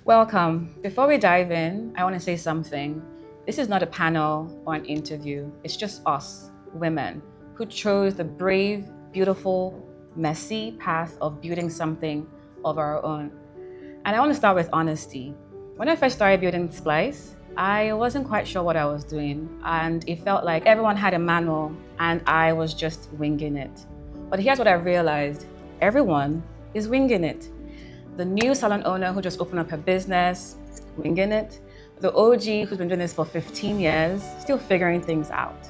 Welcome. Before we dive in, I want to say something. This is not a panel or an interview. It's just us, women, who chose the brave, beautiful, messy path of building something of our own. And I want to start with honesty. When I first started building Splice, I wasn't quite sure what I was doing, and it felt like everyone had a manual and I was just winging it. But here's what I realized. Everyone is winging it. The new salon owner who just opened up her business, winging it. The OG who's been doing this for 15 years, still figuring things out.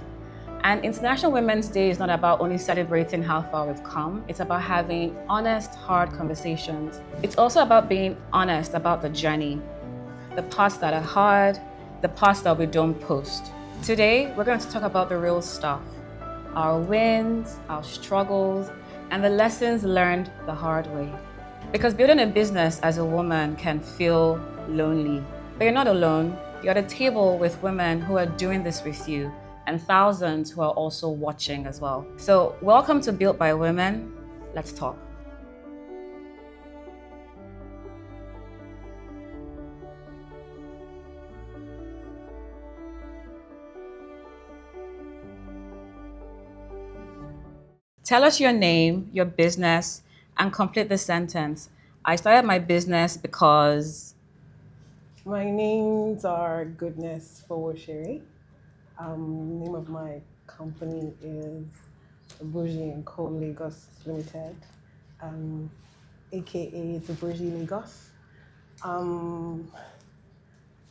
And International Women's Day is not about only celebrating how far we've come. It's about having honest, hard conversations. It's also about being honest about the journey, the parts that are hard, the parts that we don't post. Today, we're going to talk about the real stuff, our wins, our struggles, and the lessons learned the hard way. Because building a business as a woman can feel lonely, but you're not alone. You're at a table with women who are doing this with you and thousands who are also watching as well. So welcome to Built by Women. Let's talk. Tell us your name, your business, and complete the sentence. I started my business because... My names are Goodness for Sherry. Name of my company is Bougie & Co. Lagos Limited, aka the Bougie Lagos. I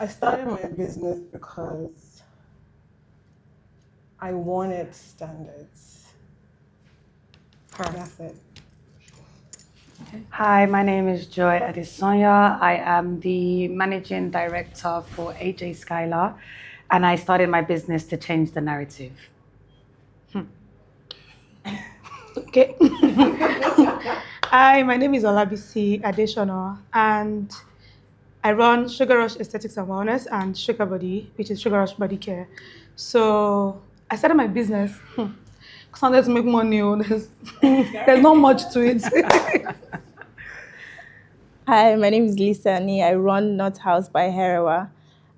started my business because I wanted standards. That's it. Okay. Hi, my name is Joy Adesonya. I am the managing director for AJ Skylar, and I started my business to change the narrative. Okay. Hi, my name is Olabisi Adesona, and I run Sugar Rush Aesthetics and Wellness and Sugar Body, which is Sugar Rush Body Care. So I started my business because I wanted to make money. There's not much to it. Hi, my name is Lisa Ani. I run Not House by Herewa.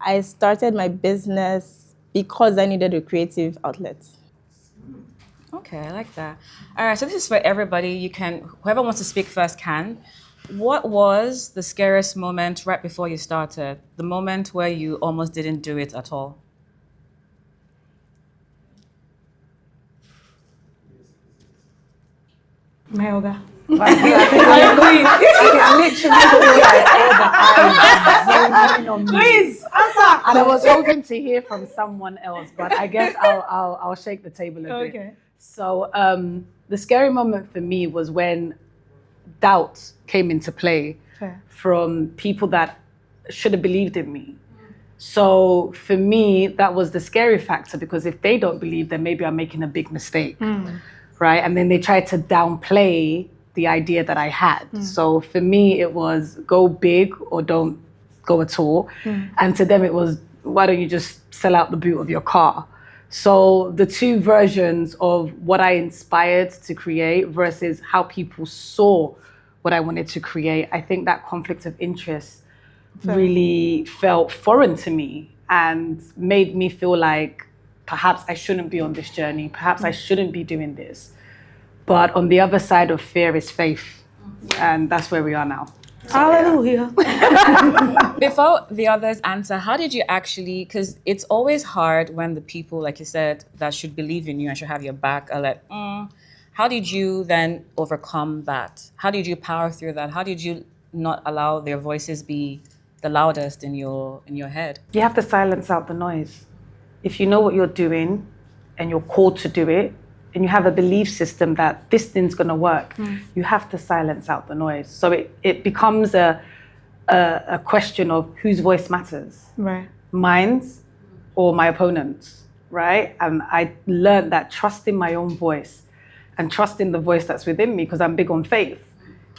I started my business because I needed a creative outlet. Okay, I like that. All right, so this is for everybody. Whoever wants to speak first can. What was the scariest moment right before you started? The moment where you almost didn't do it at all? My yoga. I literally feel like all the eyes zooming on me. Please, answer. And I was hoping to hear from someone else, but I guess I'll shake the table a bit. Okay. So the scary moment for me was when doubt came into play from people that should have believed in me. So for me, that was the scary factor, because if they don't believe, then maybe I'm making a big mistake, right? And then they tried to downplay the idea that I had. So for me, it was go big or don't go at all. And to them, it was, why don't you just sell out the boot of your car? So the two versions of what I inspired to create versus how people saw what I wanted to create, I think that conflict of interest really felt foreign to me and made me feel like perhaps I shouldn't be on this journey, perhaps I shouldn't be doing this. But on the other side of fear is faith, and that's where we are now. So, hallelujah. Before the others answer, how did you actually, because it's always hard when the people, like you said, that should believe in you and should have your back are like, how did you then overcome that? How did you power through that? How did you not allow their voices be the loudest in your head? You have to silence out the noise. If you know what you're doing and you're called to do it, and you have a belief system that this thing's gonna work, you have to silence out the noise. So it becomes a question of whose voice matters. Right. Mine's or my opponent's, right? And I learned that trusting my own voice and trusting the voice that's within me, because I'm big on faith,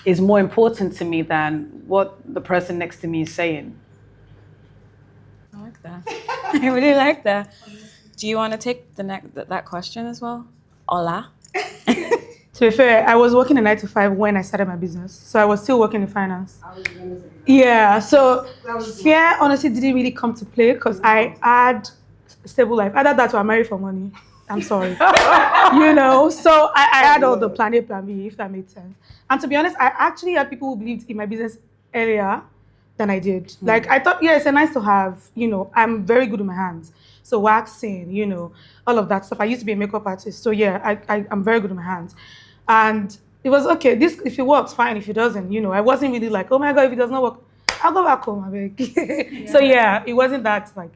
is more important to me than what the person next to me is saying. I like that. I really like that. Do you want to take that question as well? Hola. To be fair, I was working a 9 to 5 when I started my business. So I was still working in finance. Yeah, so fear honestly didn't really come to play because I had a stable life. Either that or I married for money. I'm sorry. So I had all the plan A, plan B, if that made sense. And to be honest, I actually had people who believed in my business earlier than I did. Like I thought, yeah, it's a nice to have, I'm very good with my hands. So waxing, all of that stuff. I used to be a makeup artist. So yeah, I'm very good with my hands. And it was okay. This if it works, fine. If it doesn't, I wasn't really like, oh my god, if it does not work, I'll go back home. I beg. So yeah, it wasn't that like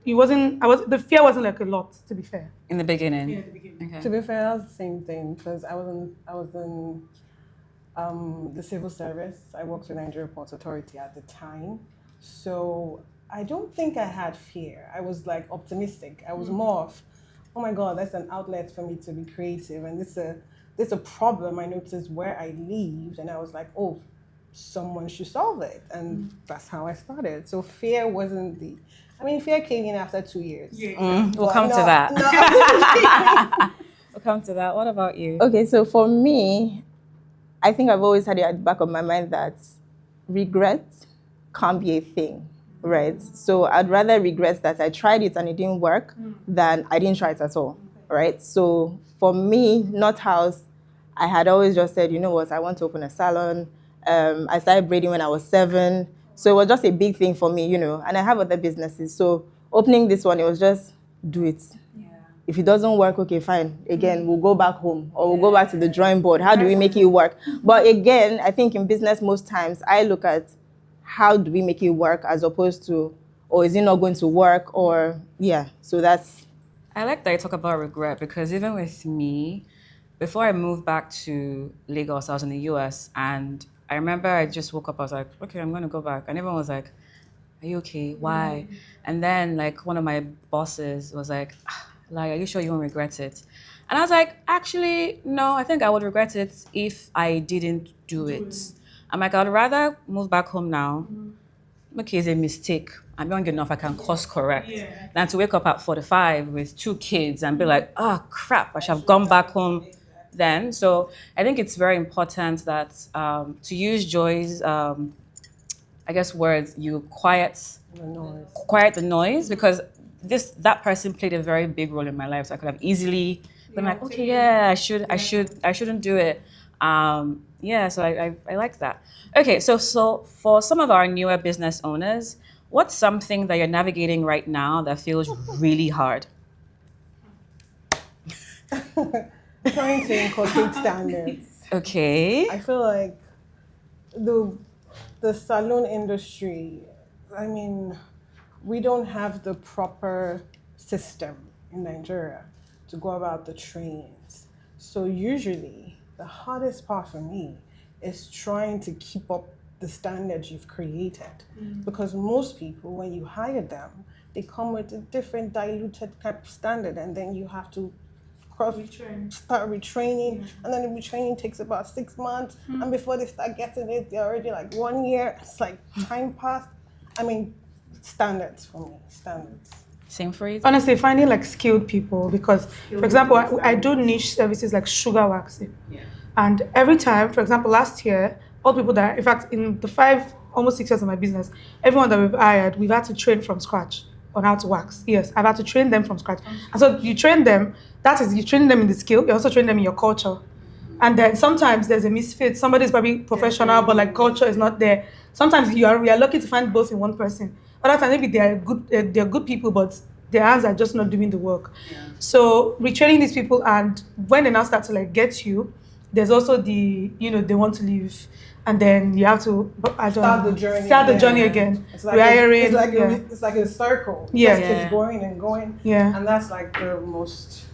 it wasn't the fear wasn't like a lot, to be fair. In the beginning. Yeah, at the beginning. Okay. To be fair, that was the same thing because I was in the civil service. I worked with Nigeria Ports Authority at the time, so I don't think I had fear. I was like optimistic. I was more of, oh my god, that's an outlet for me to be creative, and this a problem I noticed where I lived, and I was like, oh, someone should solve it, and that's how I started. So fear wasn't fear came in after 2 years. We'll come to that. We'll come to that. What about you? Okay, so for me, I think I've always had it at the back of my mind that regret can't be a thing, right? So I'd rather regret that I tried it and it didn't work than I didn't try it at all, right? So for me, not house, I had always just said, you know what, I want to open a salon. I started braiding when I was 7. So it was just a big thing for me, and I have other businesses. So opening this one, it was just do it. If it doesn't work, okay, fine. Again, we'll go back home or we'll go back to the drawing board. How do we make it work? But again, I think in business, most times I look at how do we make it work as opposed to, or is it not going to work? Or, yeah, so that's. I like that you talk about regret because even with me, before I moved back to Lagos, I was in the US and I remember I just woke up, I was like, okay, I'm going to go back. And everyone was like, are you okay? Why? And then like one of my bosses was like, are you sure you won't regret it? And I was like, actually, no, I think I would regret it if I didn't do it. I'm like, I'd rather move back home now. Okay, it's a mistake. I'm young enough, I can course correct. Than to wake up at 45 with 2 kids and be like, oh, crap, I should have gone back home then. So I think it's very important that to use Joy's, words, you quiet the noise because that person played a very big role in my life. So I could have easily been like, okay, yeah, I shouldn't do it. So I like that. Okay, so for some of our newer business owners, what's something that you're navigating right now that feels really hard? Trying to inculcate standards. Okay. I feel like the salon industry, we don't have the proper system in Nigeria to go about the trainings. So usually the hardest part for me is trying to keep up the standards you've created. Because most people, when you hire them, they come with a different diluted type of standard and then you have to start retraining, and then the retraining takes about 6 months, and before they start getting it, they're already like 1 year. It's like time passed. Standards for me, standards. Same for you? Honestly, finding like skilled people because, for example, I do niche services like sugar waxing. And every time, for example, last year, all people that, in fact, in the almost 6 years of my business, everyone that we've hired, we've had to train from scratch on how to wax. Yes, I've had to train them from scratch. And so you train them, you train them in the skill, you also train them in your culture. And then sometimes there's a misfit. Somebody's probably professional, but like culture is not there. Sometimes we are lucky to find both in one person. Other times maybe they're good people, but their hands are just not doing the work. So retraining these people, and when they now start to like get you, there's also they want to leave. And then you have to start the journey again. It's like it's like a circle. Yeah. It's going and going. Yeah. And that's like the most,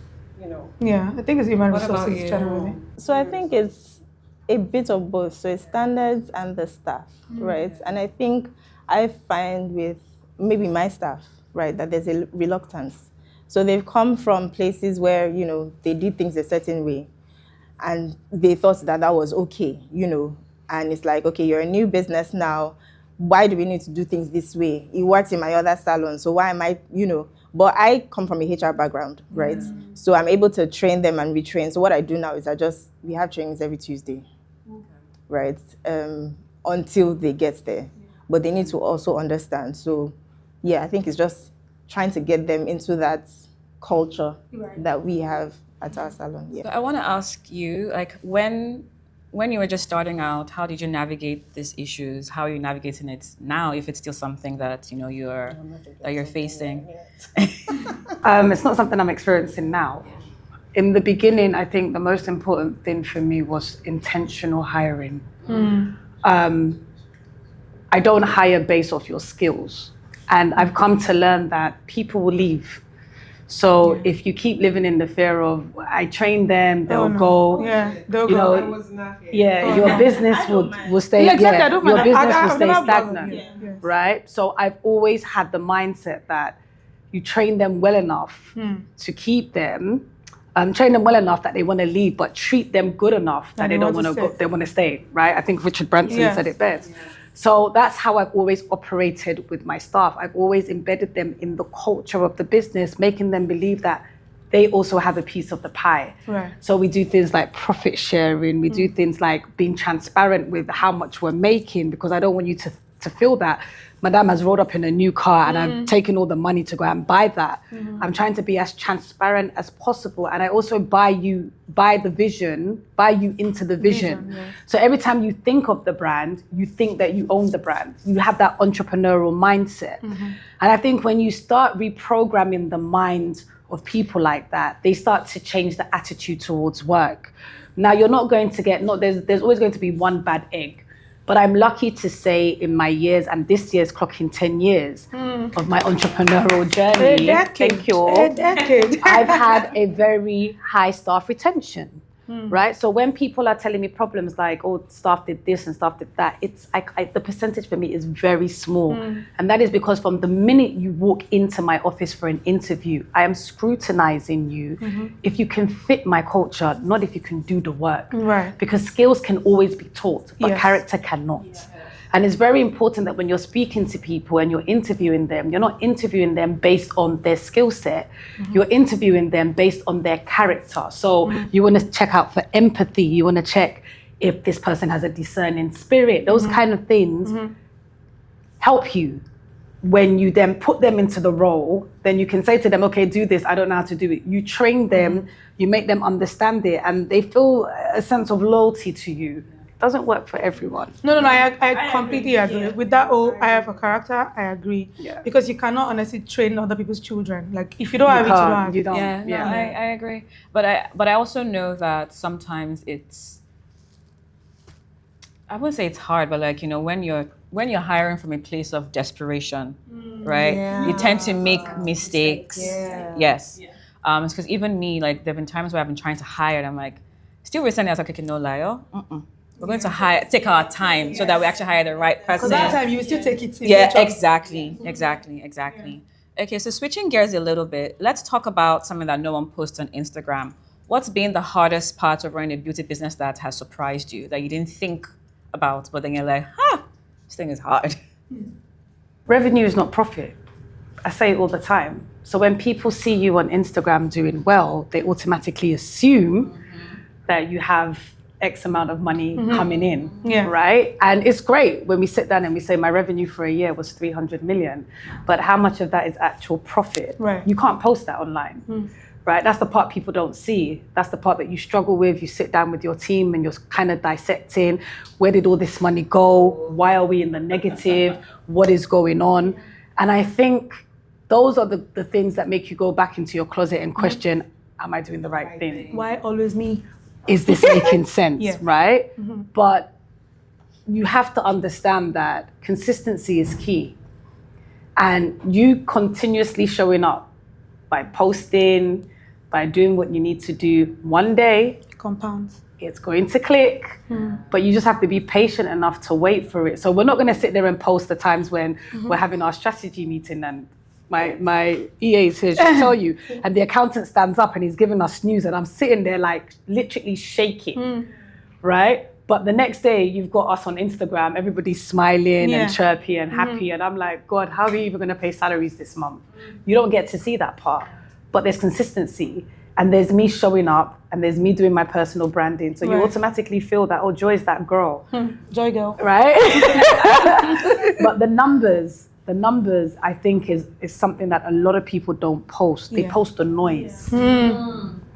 Yeah, I think it's human What about resources you? generally. So I think it's a bit of both. So it's standards and the staff, right? And I think I find with maybe my staff, right, that there's a reluctance. So they've come from places where, they did things a certain way and they thought that was okay, and it's like, okay, you're a new business now. Why do we need to do things this way? It works in my other salon, so why am I, But I come from a HR background, right? So I'm able to train them and retrain. So what I do now is we have trainings every Tuesday, right? until they get there. But they need to also understand. So, yeah, I think it's just trying to get them into that culture that we have at our salon. So Yeah. I want to ask you, like, when you were just starting out, how did you navigate these issues? How are you navigating it now, if it's still something that you're facing? It's not something I'm experiencing now. In the beginning, I think the most important thing for me was intentional hiring. I don't hire based off your skills. And I've come to learn that people will leave. So if you keep living in the fear of, I train them, they'll go, they'll you go. know, your business will stay, Yeah, exactly. I don't your mind. business will I've stay never bothered. stagnant, Yes. right? So I've always had the mindset that you train them well enough to keep them, train them well enough that they want to leave, but treat them good enough that they don't want to go, they want to stay, right? I think Richard Branson said it best. So that's how I've always operated with my staff. I've always embedded them in the culture of the business, making them believe that they also have a piece of the pie. Right. So we do things like profit sharing. We do things like being transparent with how much we're making, because I don't want you to feel that Madame has rolled up in a new car and I've taken all the money to go and buy that. I'm trying to be as transparent as possible. And I also buy you into the vision. So every time you think of the brand, you think that you own the brand. You have that entrepreneurial mindset. And I think when you start reprogramming the minds of people like that, they start to change the attitude towards work. Now you're not going to get, there's always going to be one bad egg. But I'm lucky to say in my years, and this year's clocking 10 years of my entrepreneurial journey, thank you all, I've had a very high staff retention, right? So when people are telling me problems like, oh, staff did this and staff did that, the percentage for me is very small. And that is because from the minute you walk into my office for an interview, I am scrutinizing you if you can fit my culture, not if you can do the work. Right. Because skills can always be taught, but character cannot. And it's very important that when you're speaking to people and you're interviewing them, you're not interviewing them based on their skill set. You're interviewing them based on their character. So you want to check out for empathy. You want to check if this person has a discerning spirit. Those kind of things help you. When you then put them into the role, then you can say to them, okay, do this. I don't know how to do it. You train them, you make them understand it, and they feel a sense of loyalty to you. Doesn't work for everyone. No, I completely agree. With that whole, I have a character, I agree. Yeah. Because you cannot honestly train other people's children. Like, if you don't have it, you don't have it. Yeah, no, I agree. But I also know that sometimes I wouldn't say it's hard, but like, when you're hiring from a place of desperation, right? You tend to make mistakes. Yes. It's because even me, like, there have been times where I've been trying to hire and I'm like, still recently I was like, okay, no lie. We're going to take our time so that we actually hire the right person. Because that time you will still take it. Yeah, exactly. Okay, so switching gears a little bit, let's talk about something that no one posts on Instagram. What's been the hardest part of running a beauty business that has surprised you, that you didn't think about, but then you're like, this thing is hard? Revenue is not profit. I say it all the time. So when people see you on Instagram doing well, they automatically assume that you have X amount of money coming in, right? And it's great when we sit down and we say my revenue for a year was 300 million, but how much of that is actual profit? Right. You can't post that online, right? That's the part people don't see. That's the part that you struggle with. You sit down with your team and you're kind of dissecting, where did all this money go? Why are we in the negative? What is going on? And I think those are the things that make you go back into your closet and question, am I doing the right thing? Why always me? Is this making sense, right? But you have to understand that consistency is key. And you continuously showing up by posting, by doing what you need to do, one day, Compounds. it's going to click, but you just have to be patient enough to wait for it. So we're not going to sit there and post the times when we're having our strategy meeting and my EA is here to tell you, and the accountant stands up and he's giving us news and I'm sitting there like literally shaking, right? But the next day you've got us on Instagram, everybody's smiling and chirpy and happy, and I'm like, God, how are we even going to pay salaries this month? You don't get to see that part, but there's consistency. and there's me showing up, and there's me doing my personal branding. So you automatically feel that, oh, Joy is that girl. Joy girl. Right? But the numbers, I think is something that a lot of people don't post. They post the noise.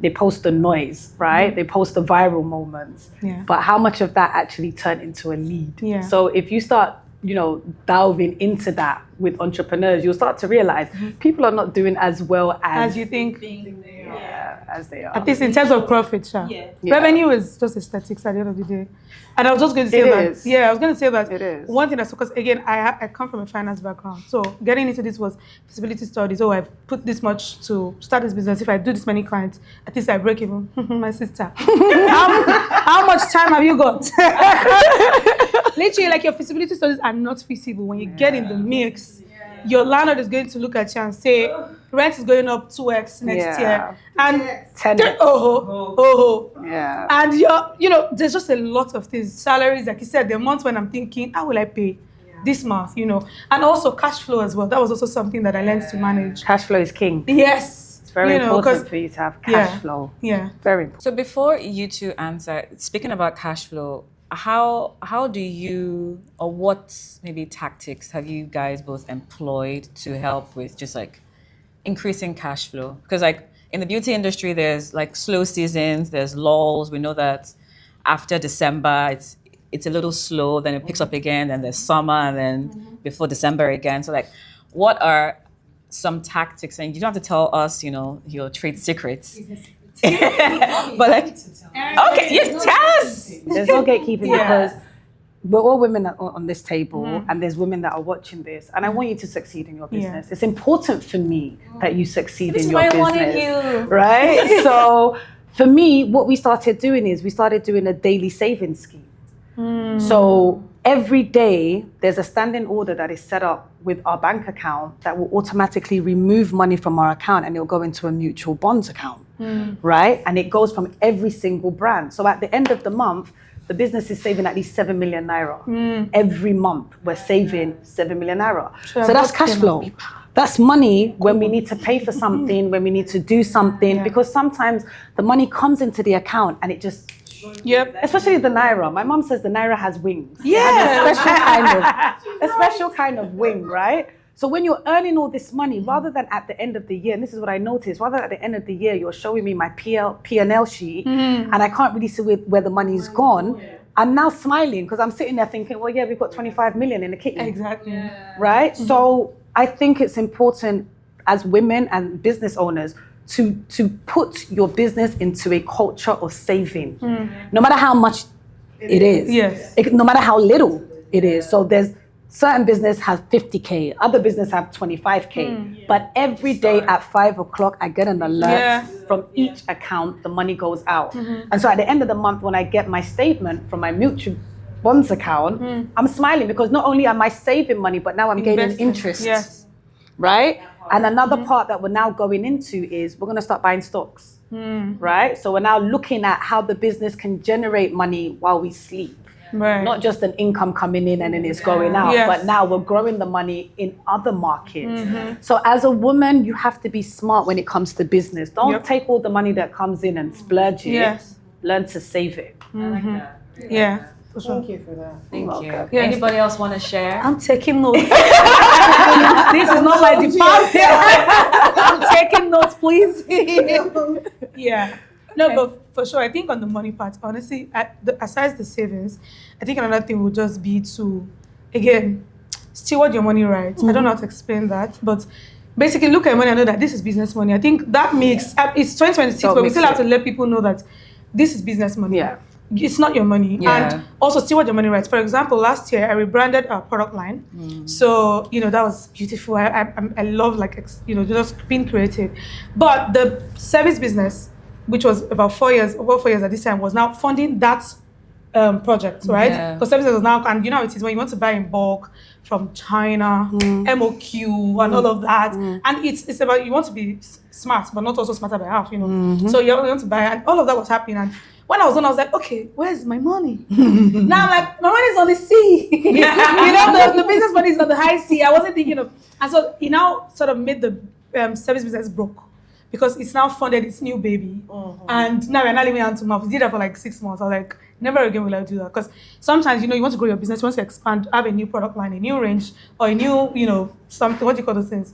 They post the noise, right? They post the viral moments. Yeah. But how much of that actually turned into a lead? Yeah. So if you start, delving into that with entrepreneurs, you'll start to realize people are not doing as well As you think. as they are. At least in terms of profit, sure. Revenue is just aesthetics at the end of the day. And I was just going to say that. Yeah, I was going to say that. It is. One thing that's because again, I come from a finance background. So getting into this was feasibility studies. Oh, I've put this much to start this business. If I do this many clients, at least I break even. My sister. How much time have you got? Literally, like your feasibility studies are not feasible. When you get in the mix, your landlord is going to look at you and say, rent is going up 2x next year. And 10x. Yeah. And there's just a lot of things. Salaries, like you said, the months when I'm thinking, how will I pay this month, And also cash flow as well. That was also something that I learned to manage. Cash flow is king. Yes. It's very important for you to have cash flow. Yeah. Very important. So before you two answer, speaking about cash flow, how do you, or what maybe tactics have you guys both employed to help with just like increasing cash flow? Because like in the beauty industry, there's like slow seasons, there's lulls. We know that after December, it's a little slow, then it picks up again, then there's summer, and then before December again. So like, what are some tactics? And you don't have to tell us, your trade secrets. But like, okay, yes, tell us. There's no gatekeeping because we're all women on this table, and there's women that are watching this, and I want you to succeed in your business. It's important for me that you succeed in your business. This is why I wanted you. Right? So for me, what we started doing is we started doing a daily savings scheme. So every day there's a standing order that is set up with our bank account that will automatically remove money from our account, and it'll go into a mutual bonds account. Right? And it goes from every single brand. So at the end of the month, the business is saving at least 7 million naira. Every month, we're saving 7 million naira. So that's cash flow. That's money when we need to pay for something, when we need to do something, because sometimes the money comes into the account and it just, especially the naira. My mom says the naira has wings. Yeah. It has a special kind of wing, right? So when you're earning all this money, rather than at the end of the year, and this is what I noticed, rather than at the end of the year, you're showing me my P&L sheet, and I can't really see where the money's gone. I'm now smiling because I'm sitting there thinking, well, we've got 25 million in the kitty. Exactly. Right? So I think it's important as women and business owners to put your business into a culture of saving, no matter how much it is, no matter how little it is. So there's certain business has 50K, other business have 25K. But every day at 5 o'clock, I get an alert from each account, the money goes out. And so at the end of the month, when I get my statement from my mutual bonds account, I'm smiling because not only am I saving money, but now I'm gaining interest. Right? And another part that we're now going into is we're going to start buying stocks. Right? So we're now looking at how the business can generate money while we sleep. Right. Not just an income coming in and then it's going out, but now we're growing the money in other markets. So as a woman, you have to be smart when it comes to business. Don't take all the money that comes in and splurge it. Learn to save it. I like that. Yeah. Thank you for that. Thank you. Anybody else want to share? I'm taking notes. This is not my department. I'm taking notes, please. No, but for sure, I think on the money part, honestly, aside the savings, I think another thing would just be to, again, steward your money right. I don't know how to explain that, but basically look at money and know that this is business money. I think that makes, it's 2026, but we still have to let people know that this is business money. Yeah. It's not your money. Yeah. And also steward your money right. For example, last year I rebranded our product line. So, that was beautiful. I love just being creative. But the service business, which was about 4 years at this time, was now funding that project, right? Because services was now, and it is when you want to buy in bulk from China, MOQ, and all of that. And it's about, you want to be smart, but not also smarter by half, So you want to buy, and all of that was happening. And when I was done, I was like, okay, where's my money? Now I'm like, my money's on the sea. The business money is on the high sea. I wasn't thinking of, and so it now sort of made the service business broke. because it's now funded its new baby. And now we're not living hand to mouth. We did that for like 6 months. I was like, never again will I do that. Because sometimes, you want to grow your business, you want to expand, have a new product line, a new range, or a new, something, what do you call those things?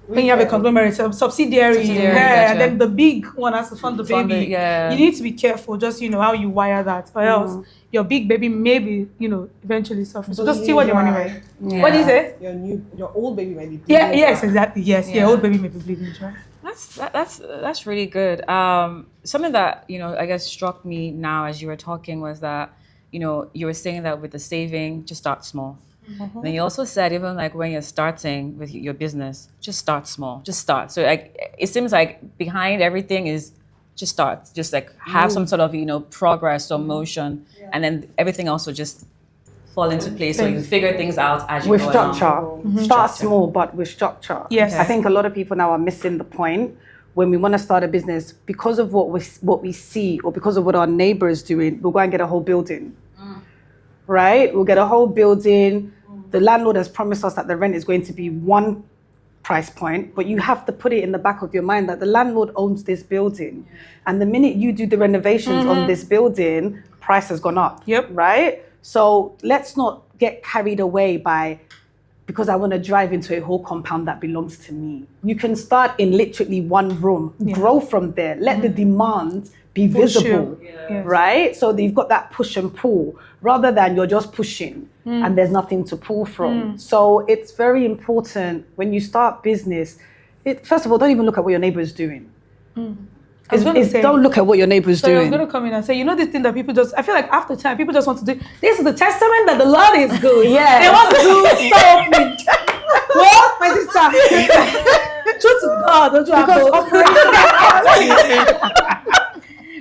When you have a conglomerate, subsidiary, Gotcha. and then the big one has to fund the baby. Yeah. You need to be careful, just how you wire that, or else your big baby maybe eventually suffers. So just steal what your money right. Yeah. What do you say? Your old baby might be bleeding. Yeah. Yes. Exactly. Yes. Yeah. Old baby may be bleeding dry. That's really good. Something that I guess struck me now as you were talking was that you were saying that with the saving, just start small. Then you also said even like when you're starting with your business, just start small, just start. So like it seems like behind everything is just start, just like have some sort of progress or motion, and then everything else will just fall into place. So you figure things out as you With go structure. along. Start small, but with structure. Yes. I think a lot of people now are missing the point when we want to start a business because of what we see or because of what our neighbor is doing. We'll go and get a whole building, right? We'll get a whole building. The landlord has promised us that the rent is going to be one price point, but you have to put it in the back of your mind that the landlord owns this building. And the minute you do the renovations on this building, price has gone up. Yep. Right? So let's not get carried away because I want to drive into a whole compound that belongs to me. You can start in literally one room, grow from there, let the demand be visible, right? So you've got that push and pull rather than you're just pushing and there's nothing to pull from. So it's very important when you start business, first of all, don't even look at what your neighbor is doing. Don't look at what your neighbor is doing. I was going to come in and say, this thing that people I feel like after time, people just want to do, this is the testament that the Lord is good. Yeah. They want to do stuff. What? My sister. True to God, don't you have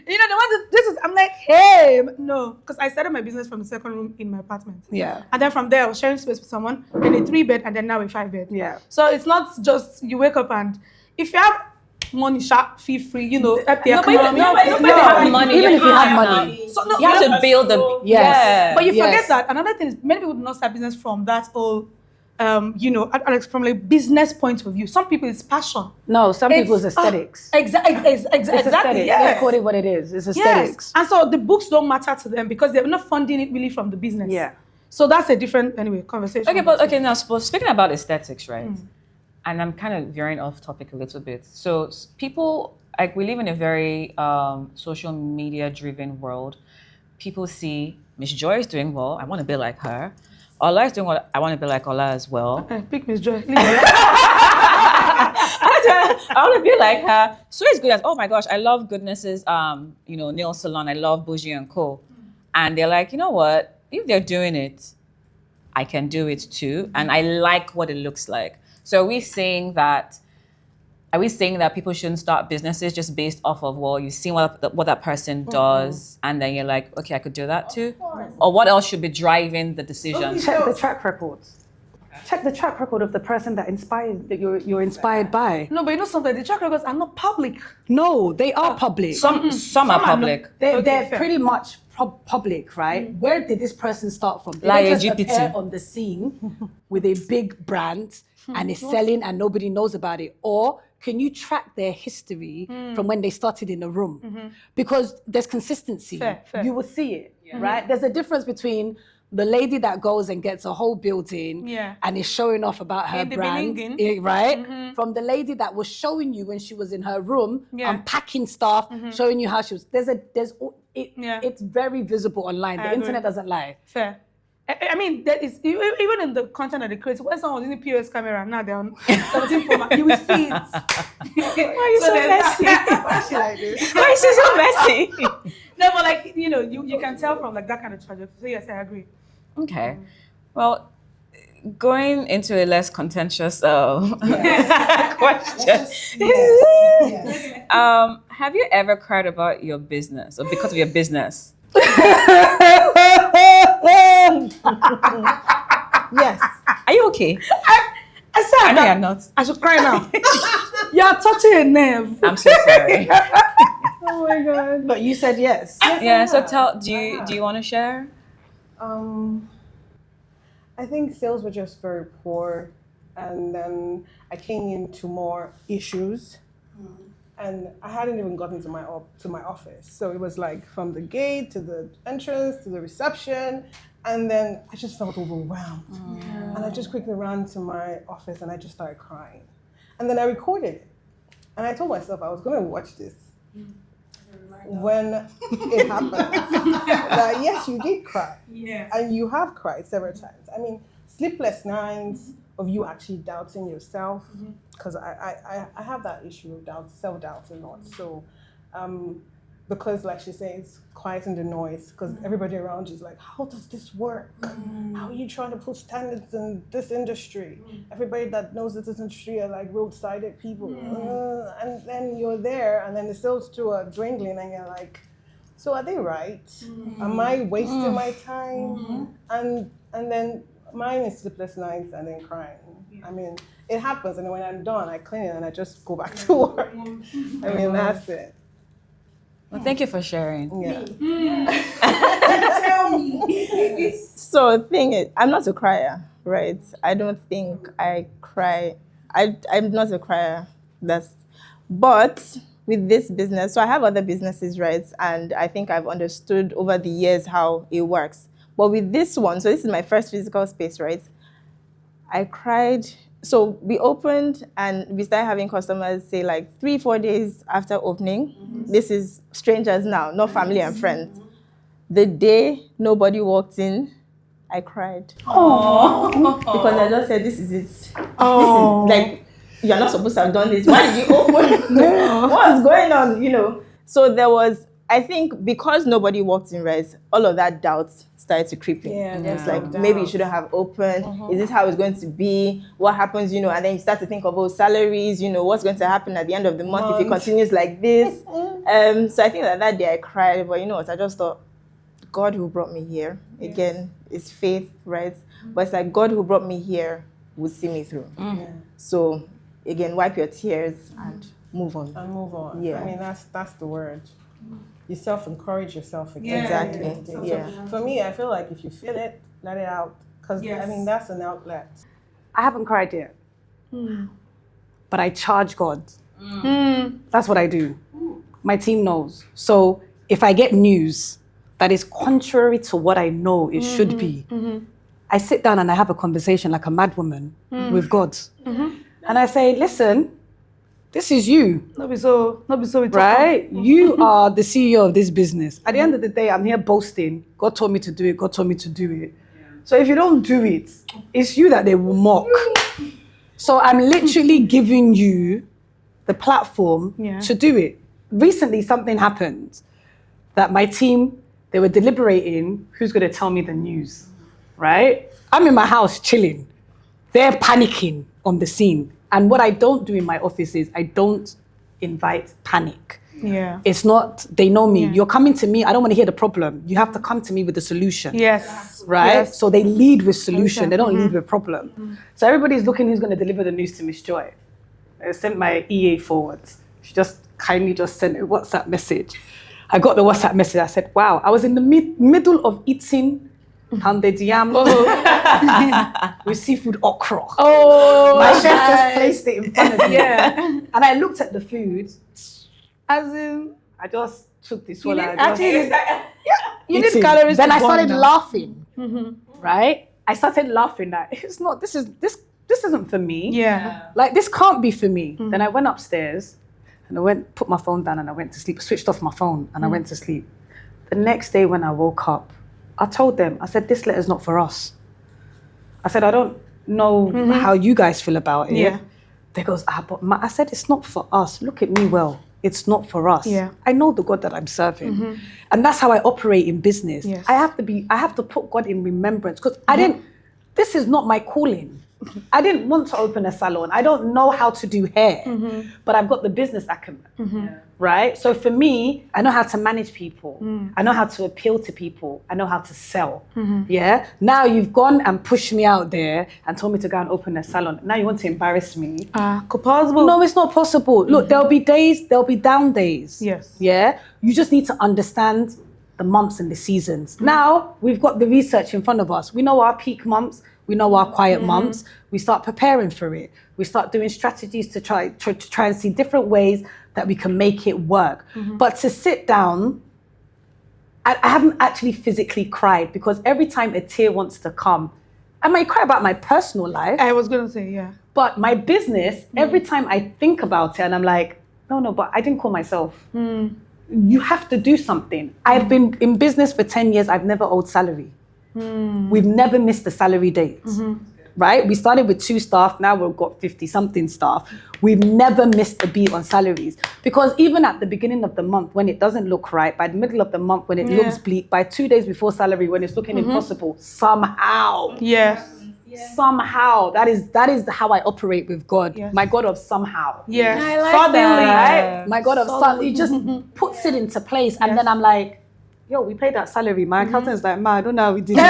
they want to, I'm like, hey, no. Because I started my business from the second room in my apartment. Yeah. And then from there, I was sharing space with someone, then a 3-bed, and then now a 5-bed. Yeah. So it's not just you wake up and, if you have money, sharp, feel free, help the economy. Even if you have money. So you have to build the But you forget that another thing is many people do not start business from that whole from a business point of view. Some people it's passion. No, some people's aesthetics. Exactly. Aesthetics. Yes. Let's call it what it is. It's aesthetics. Yes. And so the books don't matter to them because they're not funding it really from the business. Yeah. So that's a different conversation. Okay, now speaking about aesthetics, right? And I'm kind of veering off topic a little bit. So people, like we live in a very social media driven world. People see Miss Joy is doing well. I want to be like her. Ola is doing well. I want to be like Ola as well. Pick Miss Joy. I want to be like her. So it's good as, oh my gosh, I love Goodness's, nail salon. I love Bougie and Co. And they're like, you know what? If they're doing it, I can do it too. And I like what it looks like. So are we saying that people shouldn't start businesses just based off of, well, you see what that person does, and then you're like, okay, I could do that too? Or what else should be driving the decision? Check the track records. Check the track record of the person that you're inspired by. No, but sometimes the track records are not public. No, they are public. Some are public. They're pretty much public, right? Where did this person start from? Did Like they just GPT. appear on the scene with a big brand and it's selling and nobody knows about it? Or can you track their history from when they started in the room? Because there's consistency. Fair. You will see it, right? There's a difference between the lady that goes and gets a whole building and is showing off about her brand, right? From the lady that was showing you when she was in her room, unpacking stuff, showing you how she was. It's very visible online. The internet doesn't lie. Fair. I mean, there is even in the content that they create. When someone was using POS camera, now they're on 17 Pro Max, you will see it. Why are you so messy? Why is she like this? Why is she so messy? No, but you can tell from like that kind of trajectory. So yes, I agree. Okay. Well, going into a less contentious question. Have you ever cried about your business or because of your business? Yes. Are you okay? I said I know you're not. I should cry now. You're touching a nerve. I'm so sorry. Oh my God. But you said yes. Yeah. So do you want to share? I think sales were just very poor, and then I came into more issues And I hadn't even gotten to my office. So it was like from the gate to the entrance to the reception. And then I just felt overwhelmed. And I just quickly ran to my office and I just started crying. And then I recorded it. And I told myself I was going to watch this when it happened. That yes, you did cry. Yeah. And you have cried several times. I mean, sleepless nights of you actually doubting yourself. Because I have that issue of doubt, self-doubt a lot. So, because like she says, quieten the noise, because everybody around you is like, how does this work? How are you trying to put standards in this industry? Everybody that knows this industry are like road-sided people. And then you're there, and then the sales too are dwindling, and you're like, so are they right? Am I wasting my time? And then mine is sleepless nights and then crying. I mean, it happens, and when I'm done, I clean it and I just go back to work. I mean, that's it. Well, thank you for sharing. Yeah. Tell me. So the thing is, I'm not a crier, right? I don't think I cry. I'm not a crier. But with this business, so I have other businesses, right? And I think I've understood over the years how it works. But with this one, so this is my first physical space, right? I cried. So we opened and we started having customers say like 3-4 days after opening. This is strangers now, not family and friends. The day nobody walked in, I cried. Because I just said, this is it. This is like, you're not supposed to have done this. Why did you open? What's going on? So there was, I think because nobody walked in, right, all of that doubt started to creep in. It's like, maybe you shouldn't have opened. Is this how it's going to be? What happens, and then you start to think of salaries, what's going to happen at the end of the month if it continues like this. So I think that day I cried, but you know what, I just thought, God who brought me here, again, it's faith, right? But it's like God who brought me here will see me through. So again, wipe your tears and move on. Yeah. I mean, that's the word. You self-encourage yourself again. Exactly. Yeah. For me, I feel like if you feel it, let it out. Because, I mean, that's an outlet. I haven't cried yet. But I charge God. That's what I do. My team knows. So if I get news that is contrary to what I know it should be, I sit down and I have a conversation like a mad woman with God. And I say, listen, this is you. Not be so right? You are the CEO of this business. At the end of the day, I'm here boasting. God told me to do it. God told me to do it. So if you don't do it, it's you that they will mock. So I'm literally giving you the platform to do it. Recently, something happened that my team, they were deliberating who's going to tell me the news, right? I'm in my house chilling. They're panicking on the scene. And what I don't do in my office is I don't invite panic. Yeah. It's not, they know me. You're coming to me, I don't want to hear the problem. You have to come to me with the solution. Yes. Right? Yes. So they lead with solution. They don't lead with problem. So everybody's looking who's going to deliver the news to Miss Joy. I sent my EA forward. She just kindly just sent a WhatsApp message. I got the WhatsApp message. I said, wow, I was in the middle of eating pounded yam with seafood okra. My chef just placed it in front of me. And I looked at the food, as in, I just took this one. You need calories. Then I started laughing. Right? I started laughing that it's not. This isn't for me. Yeah. Like this can't be for me. Then I went upstairs, and I put my phone down, and I went to sleep. Switched off my phone, and I went to sleep. The next day when I woke up, I told them, I said, this letter's not for us. I said, I don't know how you guys feel about it. Yeah. They goes, I said, it's not for us. Look at me well. It's not for us. Yeah. I know the God that I'm serving. And that's how I operate in business. Yes. I have to put God in remembrance because this is not my calling. I didn't want to open a salon. I don't know how to do hair, but I've got the business acumen, right? So for me, I know how to manage people. I know how to appeal to people. I know how to sell, yeah? Now you've gone and pushed me out there and told me to go and open a salon. Now you want to embarrass me. Possible? No, it's not possible. Look, there'll be days, there'll be down days. Yes. Yeah? You just need to understand the months and the seasons. Now, we've got the research in front of us. We know our peak months. We know our quiet months. We start preparing for it. We start doing strategies to try and see different ways that we can make it work. But to sit down, I haven't actually physically cried, because every time a tear wants to come, I might cry about my personal life. I was gonna say, yeah. But my business, every time I think about it, and I'm like, no, but I didn't call myself. You have to do something. I've been in business for 10 years. I've never owed salary. We've never missed a salary date, right? We started with 2 staff. Now we've got 50 something staff. We've never missed a beat on salaries, because even at the beginning of the month, when it doesn't look right, by the middle of the month, when it looks bleak, by 2 days before salary, when it's looking impossible, somehow, somehow, that is how I operate with God. My God of somehow. Yes. I like Suddenly, that. right? My God of suddenly, he just puts it into place, and then I'm like, yo, we paid that salary. My accountant's like, man, I don't know how we did it.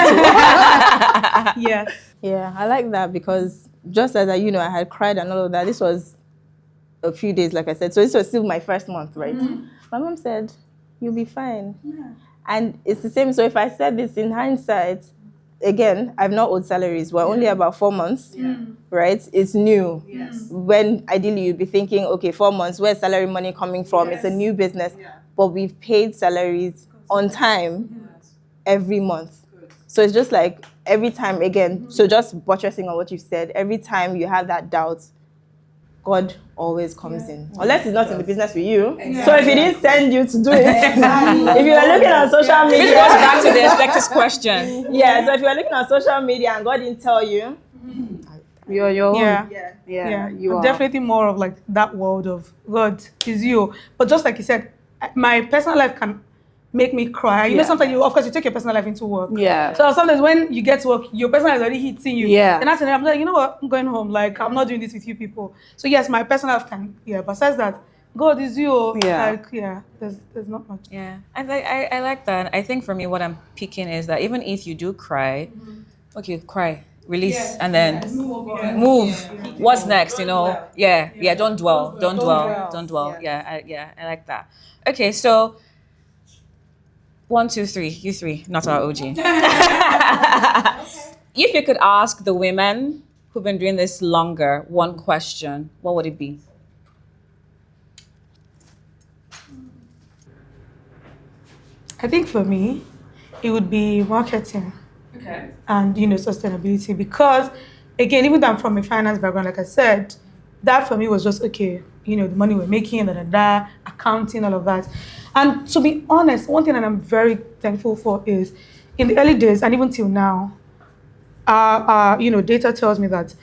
Yes. Yeah, I like that, because just as I had cried and all of that, this was a few days, like I said. So this was still my first month, right? My mom said, you'll be fine. And it's the same. So if I said this in hindsight, again, I've not owed salaries. We're only about 4 months, right? It's new. When ideally you'd be thinking, okay, 4 months, where's salary money coming from? It's a new business. But we've paid salaries on time every month. So it's just like every time, again, so just buttressing on what you said, every time you have that doubt, God always comes in. Unless He's not in the business with you. So if He didn't send you to do it, if you were looking on social media. This goes back to the expected question. Yeah, so if you were looking on social media and God didn't tell you, You're your own. Yeah. You I'm are. definitely more of like that world of God is you. But just like you said, my personal life can make me cry. You know, sometimes of course, you take your personal life into work. So sometimes when you get to work, your personal life is already hitting you. And actually, I'm like, you know what? I'm going home. Like, I'm not doing this with you people. So yes, my personal life can, but besides that, God is you. Like, there's not much. Yeah, I like that. I think for me, what I'm picking is that even if you do cry, okay, cry, release, and then move. What's next? You know? Yeah. Don't dwell. Don't dwell. Yeah, I like that. Okay, so 1, 2, 3. You 3, not our OG. If you could ask the women who've been doing this longer one question, what would it be? I think for me, it would be marketing. And sustainability, because again, even though I'm from a finance background, like I said, that for me was just okay, the money we're making, accounting, all of that. And to be honest, one thing that I'm very thankful for is in the early days and even till now, data tells me that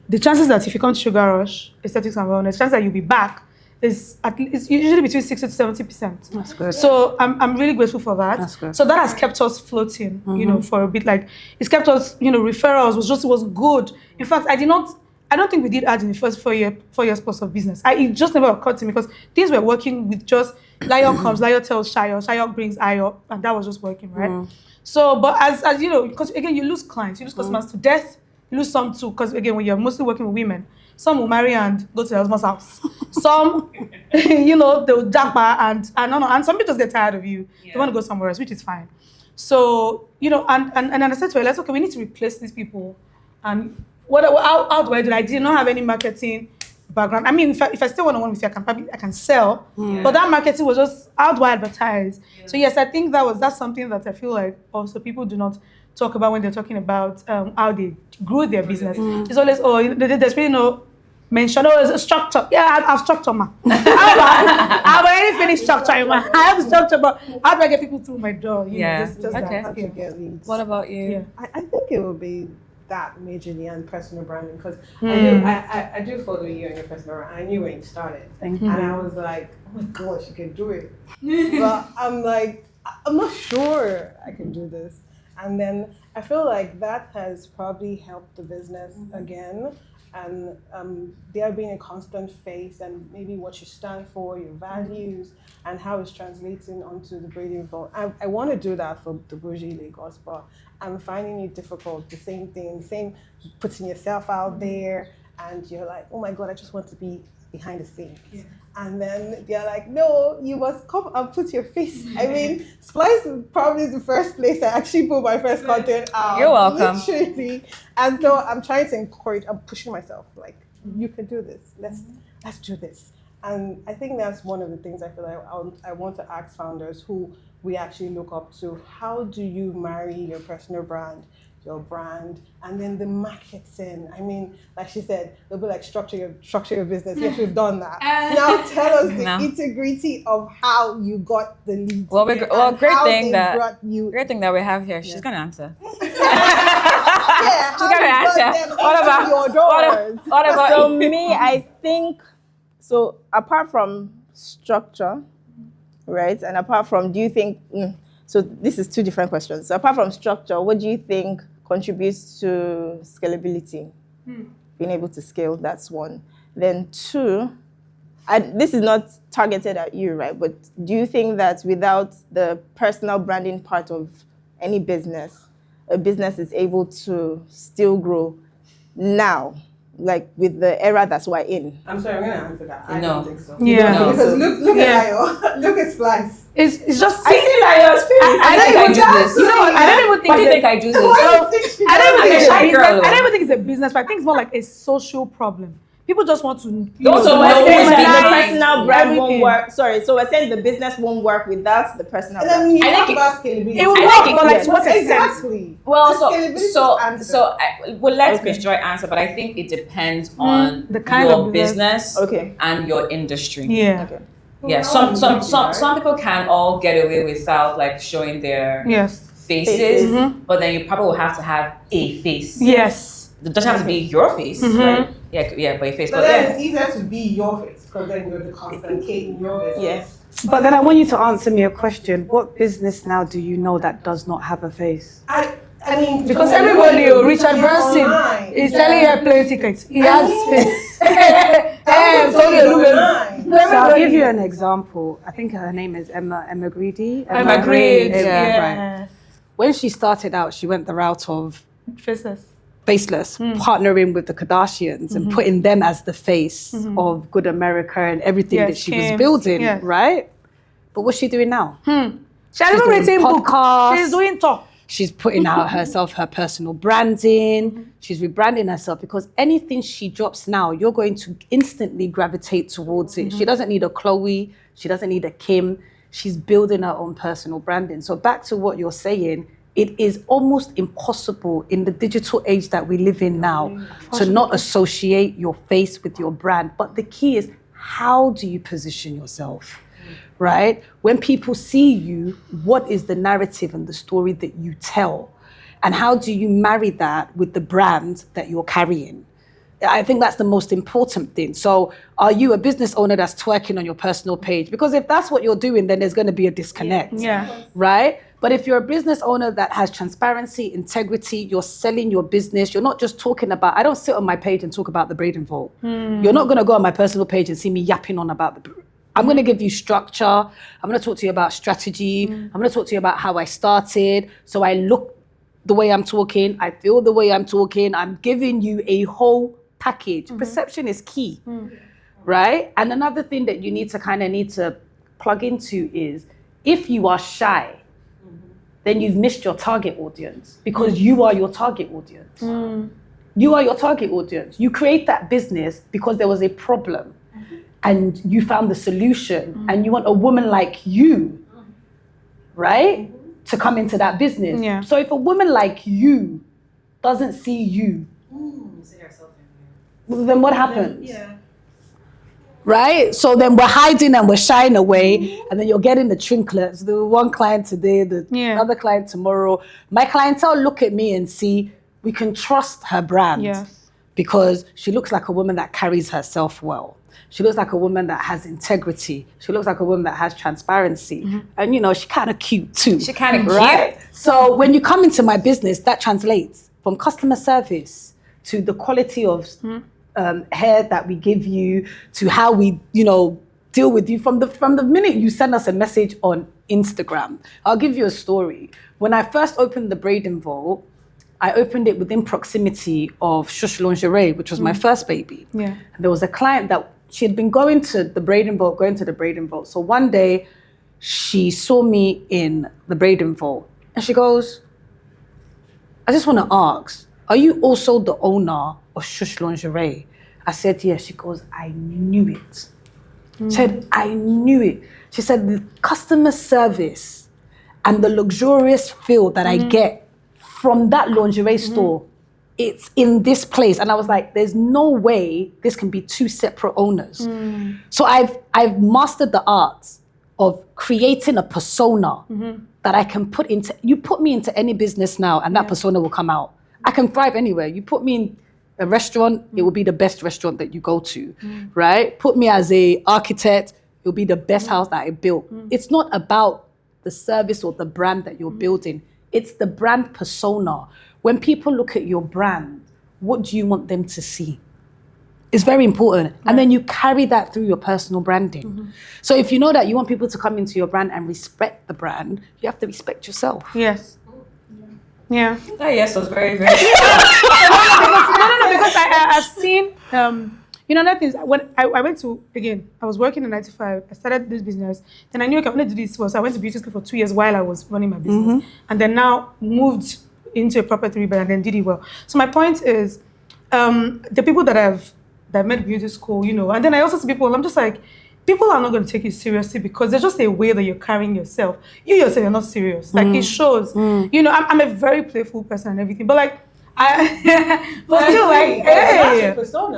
the chances that if you come to Sugar Rush, aesthetics and wellness, chance that you'll be back is it's usually between 60 to 70%. That's good. So I'm really grateful for that. That's good. So that has kept us floating, for a bit. Like it's kept us, referrals was good. In fact, I don't think we did ads in the first 4 years plus of business. It just never occurred to me, because things were working with just Lion comes, Lion tells Shayo brings Ayo, and that was just working, right? So, but as because again, you lose clients, you lose customers to death, you lose some too, because again, when you're mostly working with women, some will marry and go to their husband's house. Some, they'll japa and some people just get tired of you. They want to go somewhere else, which is fine. So, and then I said to her, let's okay, we need to replace these people. And how do I do that? I did not have any marketing background. I mean, if I still want to work with you, I can sell. But that marketing was just, how do I advertise? So yes, I think that's something that I feel like also people do not talk about when they're talking about how they grew their business. It's always, there's really no mention. Oh, it's a structure. Yeah, I've structure, ma. I've already finished structure, ma. I have the structure, but how do I get people through my door? Just Okay. How to get leads. What about you? Yeah. I think it will be that majorly and personal branding, because I do follow you on your personal brand. I knew when you started, and I was like, oh my gosh, you can do it. But I'm like, I'm not sure I can do this. And then I feel like that has probably helped the business again. And there being a constant face and maybe what you stand for, your values, and how it's translating onto the breeding form. I want to do that for the Bougie Lagos, but I'm finding it difficult. The same thing, putting yourself out there and you're like, oh my God, I just want to be behind the scenes. Yeah. And then they're like, no, you must come and put your face. I mean, Splice is probably the first place I actually put my first content out. You're welcome. Literally. And so I'm trying to encourage, I'm pushing myself, like, you can do this. Let's do this. And I think that's one of the things I feel like I want to ask founders who we actually look up to. How do you marry your personal brand, your brand, and then the marketing? I mean, like she said, they'll be like, structure your business. Yes, we've done that. Now tell us the integrity of how you got the leads. Well, great thing that we have here. She's gonna answer. Yeah, she's gonna answer. What about so me? I think so. Apart from structure, right, and apart from, do you think? So this is two different questions. So apart from structure, what do you think contributes to scalability? Being able to scale, that's one. Then two, this is not targeted at you, right? But do you think that without the personal branding part of any business, a business is able to still grow now, like with the era that's we're in? I'm sorry, I'm gonna answer that. I No. don't think so. Yeah. No. Because look at Ayo. Look at Splice. It's just. I see Lion's face. I think I do this. You know, I don't even think. Why do you think I do this? I don't even think it's a shy business. girl. I don't even think it's a business, but I think it's more like a social problem. People just want to. Also, So we're no, saying it's that the behind personal brand won't everything. work. Sorry, so we're saying the business won't work without the personal And brand. then you I talk think about scalability. It will I work, think but like it- to what extent? Exactly. Well, Scalability let Okay. Miss Joy answer, but I think it depends on the kind your of business. business Okay. and your industry. Yeah. Okay. Yeah, some people can all get away without like showing their Yes. faces, Mhm. but then you probably will have to have a face. Yes. It doesn't have to be your face, right? Yeah, but a face. But But then yeah, it's easier to be your face because then you're the constant Kate in your business. Yes. But then I want you to answer me a question. What business now do you know that does not have a face? I mean, Because everybody, Richard Branson online. is selling her plane tickets. He I has mean- face. Everybody Sorry, online. So I'll give you an example. I think her name is Emma Greedy. Emma Greed. Right. Yeah. When she started out, she went the route of Faces. faceless, partnering with the Kardashians and putting them as the face of Good America and everything Yes, that she Kim's, was building, yes. right? But what's she doing now? She has She's even doing written book. podcasts. She's doing talk. She's putting out herself, her personal branding. She's rebranding herself because anything she drops now, you're going to instantly gravitate towards it. She doesn't need a Chloe. She doesn't need a Kim. She's building her own personal branding. So back to what you're saying, it is almost impossible in the digital age that we live in now to not associate your face with your brand. But the key is, how do you position yourself? Right? When people see you, what is the narrative and the story that you tell? And how do you marry that with the brand that you're carrying? I think that's the most important thing. So are you a business owner that's twerking on your personal page? Because if that's what you're doing, then there's going to be a disconnect. Yeah. Right? But if you're a business owner that has transparency, integrity, you're selling your business, you're not just talking about, I don't sit on my page and talk about the braiding vault. You're not going to go on my personal page and see me yapping on about I'm going to give you structure. I'm going to talk to you about strategy. I'm going to talk to you about how I started. So I look the way I'm talking. I feel the way I'm talking. I'm giving you a whole package. Perception is key, right? And another thing that you need to plug into is if you are shy, then you've missed your target audience because you are your target audience. You are your target audience. You create that business because there was a problem. And you found the solution and you want a woman like you, right, to come into that business. Yeah. So if a woman like you doesn't see you, then what happens? Right? So then we're hiding and we're shying away and then you're getting the trinklets. The one client today, the other client tomorrow. My clientele look at me and see, we can trust her brand Yes. because she looks like a woman that carries herself well. She looks like a woman that has integrity. She looks like a woman that has transparency. And, you know, she's kind of cute too. She kinda cute. Right? So when you come into my business, that translates from customer service to the quality of hair that we give you, to how we, you know, deal with you from the minute you send us a message on Instagram. I'll give you a story. When I first opened the braiding vault, I opened it within proximity of Shush Lingerie, which was my first baby. Yeah. And there was a client that she had been going to the braiding vault. So one day she saw me in the braiding vault and she goes, I just want to ask, are you also the owner of Shush Lingerie? I said, yes. She goes, I knew it. She said, I knew it. She said, the customer service and the luxurious feel that I get from that lingerie store, it's in this place. And I was like, there's no way this can be two separate owners. So I've mastered the art of creating a persona that I can put into, you put me into any business now and that persona will come out. I can thrive anywhere. You put me in a restaurant, it will be the best restaurant that you go to, right? Put me as a architect, it will be the best house that I built. It's not about the service or the brand that you're building. It's the brand persona. When people look at your brand, what do you want them to see? It's very important. And then you carry that through your personal branding. So if you know that you want people to come into your brand and respect the brand, you have to respect yourself. Yes. Yeah. That yes was very, very. No, because I've seen, that things, when I went to, again, I was working in 95, I started this business, then I knew, okay, I wanted to do this first. I went to beauty school for 2 years while I was running my business, and then now moved into a proper 3-bed and then did it well. So my point is, the people that met beauty school, and then I also see people, I'm just like, people are not going to take you seriously because there's just a way that you're carrying yourself. You yourself, you're not serious. Like, it shows. I'm a very playful person and everything, but like, but still, like, hey.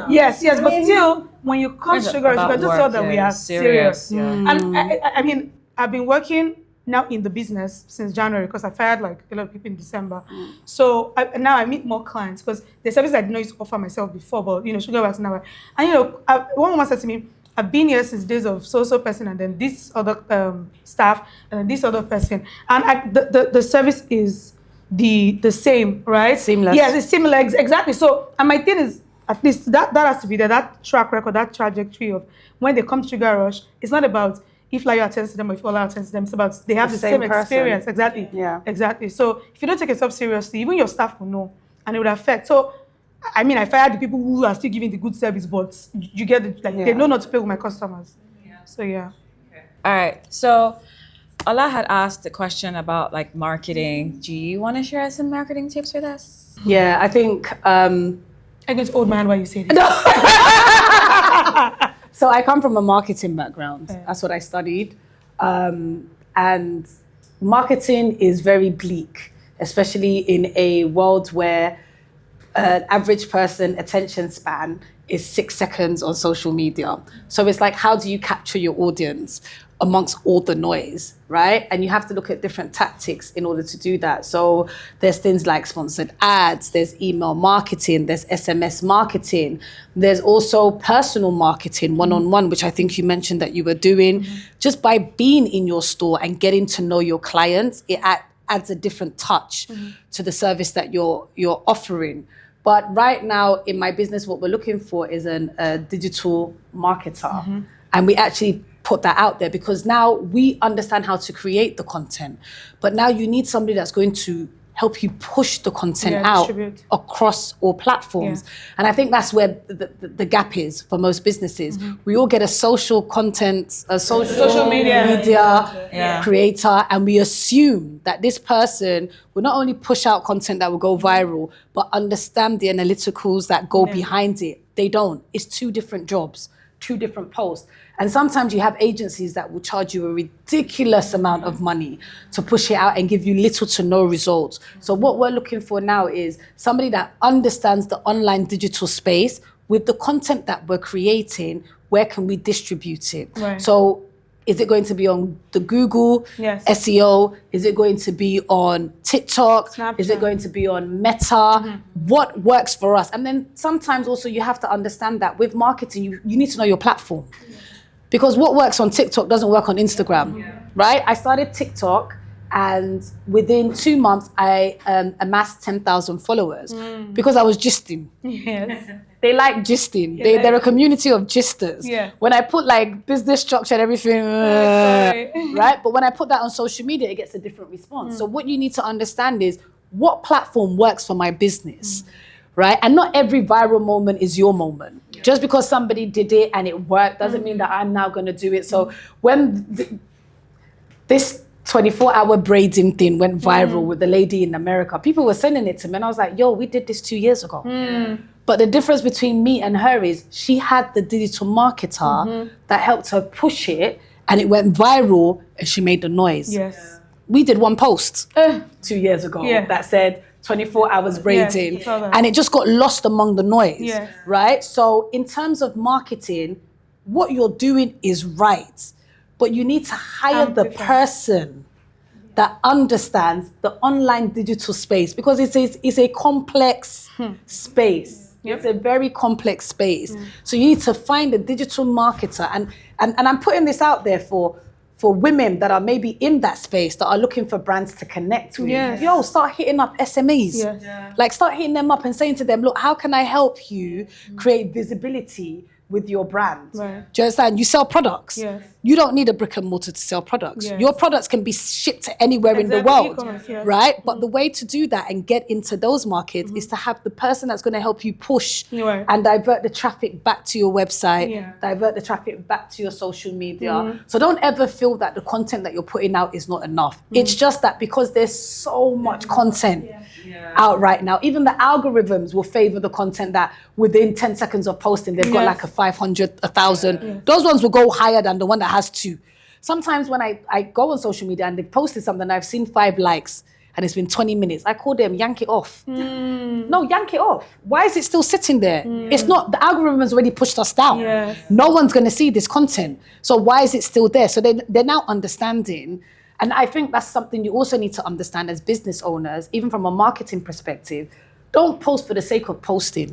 Yes, but still, when you come to Sugar, you can just tell that we are serious. And I mean, I've been working now in the business since January because I fired like a lot of people in December. So now I meet more clients because the service I didn't know used to offer myself before, but Sugar works now. And one woman said to me, I've been here since days of so person and then this other staff and then this other person. And the service is the same, right? Seamless. Yes, it's similar, exactly. So, and my thing is, at least that has to be there, that track record, that trajectory of when they come to Sugar Rush, it's not about if Layo attends to them or if Ola attends to them, it's about they have the same experience. Exactly. Yeah. Exactly. So if you don't take yourself seriously, even your staff will know and it would affect. So, I mean, I fired the people who are still giving the good service, but you get it, like they know not to pay with my customers. So yeah. All right. So Ola had asked a question about like marketing. Do you want to share some marketing tips with us? Yeah, I think I get old man while you say this. so I come from a marketing background. That's what I studied. And marketing is very bleak, especially in a world where an average person attention span is 6 seconds on social media. So it's like, how do you capture your audience amongst all the noise, right? And you have to look at different tactics in order to do that. So there's things like sponsored ads, there's email marketing, there's SMS marketing, there's also personal marketing, one-on-one, which I think you mentioned that you were doing. Just by being in your store and getting to know your clients, it adds a different touch to the service that you're offering. But right now in my business, what we're looking for is a digital marketer. And we actually put that out there because now we understand how to create the content. But now you need somebody that's going to help you push the content out distribute across all platforms. And I think that's where the gap is for most businesses. We all get a social content, a social media creator, and we assume that this person will not only push out content that will go viral, but understand the analyticals that go behind it. They don't. It's 2 different jobs, 2 different posts. And sometimes you have agencies that will charge you a ridiculous amount of money to push it out and give you little to no results. So what we're looking for now is somebody that understands the online digital space with the content that we're creating. Where can we distribute it? Right. So is it going to be on the Google SEO? Is it going to be on TikTok? Snapchat. Is it going to be on Meta? What works for us? And then sometimes also you have to understand that with marketing, you need to know your platform. Because what works on TikTok doesn't work on Instagram, right? I started TikTok and within 2 months, I amassed 10,000 followers because I was gisting. Yes. They like gisting. They're a community of gisters. Yeah. When I put like business structure and everything, right? But when I put that on social media, it gets a different response. So what you need to understand is what platform works for my business, right? And not every viral moment is your moment. Just because somebody did it and it worked doesn't mean that I'm now going to do it. So when this 24-hour braiding thing went viral with the lady in America, people were sending it to me and I was like, yo, we did this 2 years ago. But the difference between me and her is she had the digital marketer that helped her push it, and it went viral and she made the noise. Yes. We did one post 2 years ago that said 24 hours braiding, and it just got lost among the noise, right? So in terms of marketing, what you're doing is right, but you need to hire the person that understands the online digital space, because it's a complex space. It's a very complex space. So you need to find a digital marketer, and I'm putting this out there for women that are maybe in that space that are looking for brands to connect with. Yo, start hitting up SMEs. Like start hitting them up and saying to them, look, how can I help you create visibility with your brand? Do you understand? You sell products. You don't need a brick and mortar to sell products. Your products can be shipped to anywhere in the world, right? But the way to do that and get into those markets is to have the person that's going to help you push and divert the traffic back to your website, divert the traffic back to your social media. So don't ever feel that the content that you're putting out is not enough. It's just that because there's so much content out right now, even the algorithms will favor the content that within 10 seconds of posting, they've got like a 500, 1,000. Those ones will go higher than the one that has 2. Sometimes when I go on social media and they've posted something and I've seen 5 likes and it's been 20 minutes, I call them, yank it off. No, yank it off. Why is it still sitting there? It's not, the algorithm has already pushed us down. No one's going to see this content. So why is it still there? So they're now understanding. And I think that's something you also need to understand as business owners, even from a marketing perspective. Don't post for the sake of posting.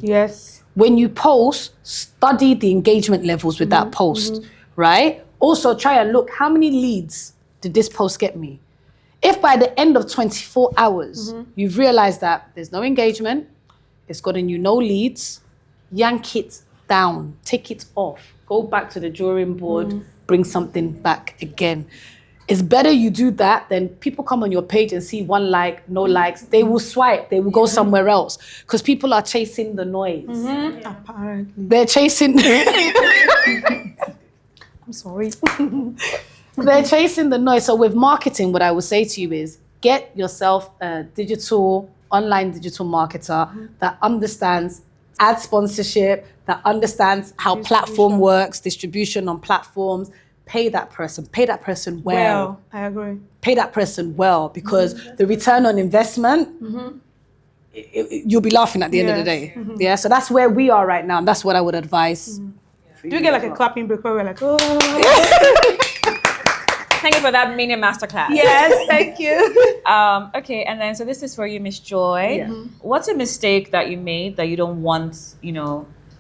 When you post, study the engagement levels with that post, right? Also try and look, how many leads did this post get me? If by the end of 24 hours, you've realized that there's no engagement, it's gotten you no leads, yank it down, take it off, go back to the drawing board, bring something back again. It's better you do that than people come on your page and see 1 like, no likes. They will swipe, they will go somewhere else because people are chasing the noise. Apparently. They're chasing... I'm sorry. They're chasing the noise. So with marketing, what I would say to you is get yourself a online digital marketer that understands ad sponsorship, that understands how platform works, distribution on platforms. Pay that person well. I agree. Pay that person well, because the return on investment, you'll be laughing at the end of the day. Yeah, so that's where we are right now, and that's what I would advise. Do you get like a clapping break where we're like, oh? Thank you for that mini masterclass. Yes, thank you. Okay, and then so this is for you, Miss Joy. What's a mistake that you made that you don't want,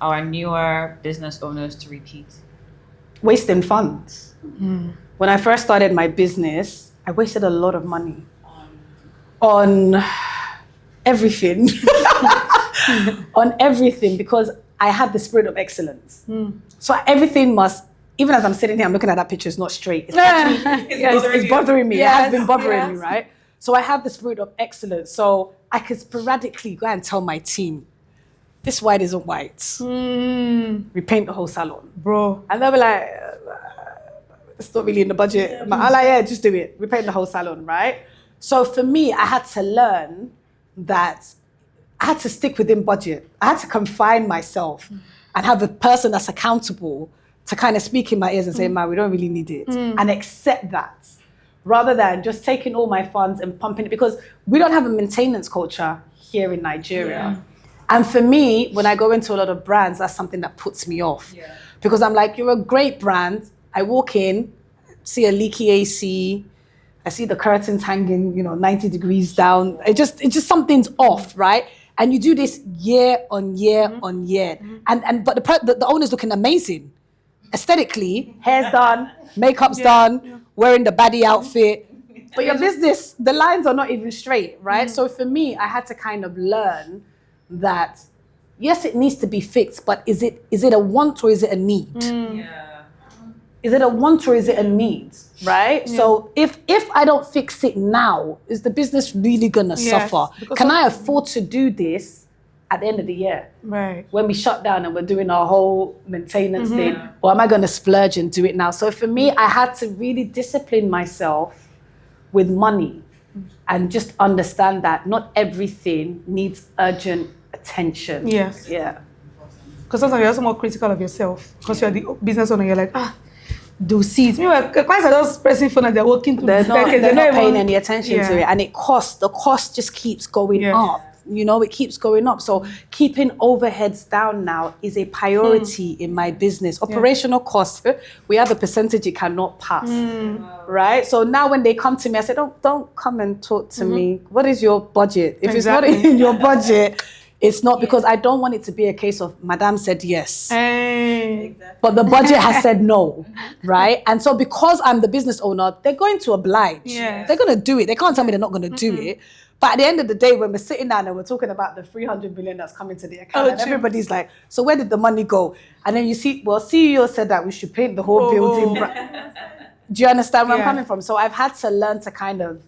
our newer business owners to repeat? Wasting funds. When I first started my business, I wasted a lot of money on everything. On everything, because I had the spirit of excellence. So everything must, even as I'm sitting here, I'm looking at that picture, it's not straight. It's actually, it's bothering me. It has been bothering me, right? So I have the spirit of excellence. So I could sporadically go and tell my team, this white isn't white. We paint the whole salon. Bro. And they'll be like, it's not really in the budget. I'm like, yeah, just do it. We paint the whole salon, right? So for me, I had to learn that I had to stick within budget. I had to confine myself and have a person that's accountable to kind of speak in my ears and say, man, we don't really need it. And accept that, rather than just taking all my funds and pumping it, because we don't have a maintenance culture here in Nigeria. And for me, when I go into a lot of brands, that's something that puts me off. Because I'm like, you're a great brand. I walk in, see a leaky AC, I see the curtains hanging, 90 degrees down. It's just something's off, right? And you do this year on year on year. But the owner's looking amazing. Aesthetically, hair's done, makeup's done, wearing the baddie outfit. But your business, the lines are not even straight, right? So for me, I had to kind of learn that, yes, it needs to be fixed, but is it a want or is it a need? Is it a want or is it a need, right? Yeah. So if I don't fix it now, is the business really gonna suffer? Can I afford to do this at the end of the year? Right. When we shut down and we're doing our whole maintenance thing, or am I gonna splurge and do it now? So for me, I had to really discipline myself with money and just understand that not everything needs urgent attention. Yes. Yeah. Because sometimes you're also more critical of yourself because you're the business owner. You're like, do seeds. Meanwhile, clients are just pressing phone and they're working to they're not paying any attention to it, and the cost just keeps going up. You know, it keeps going up. So keeping overheads down now is a priority in my business. Operational costs, we have a percentage it cannot pass, right? So now when they come to me, I say, don't come and talk to me. What is your budget? If it's not in your budget, it's not, because I don't want it to be a case of Madame said yes, but the budget has said no, right? And so because I'm the business owner, they're going to oblige. They're going to do it. They can't tell me they're not going to do it. But at the end of the day, when we're sitting down and we're talking about the 300 million that's coming to the account, and everybody's like, so where did the money go? And then you see, well, CEO said that we should paint the whole building. Do you understand where I'm coming from? So I've had to learn to kind of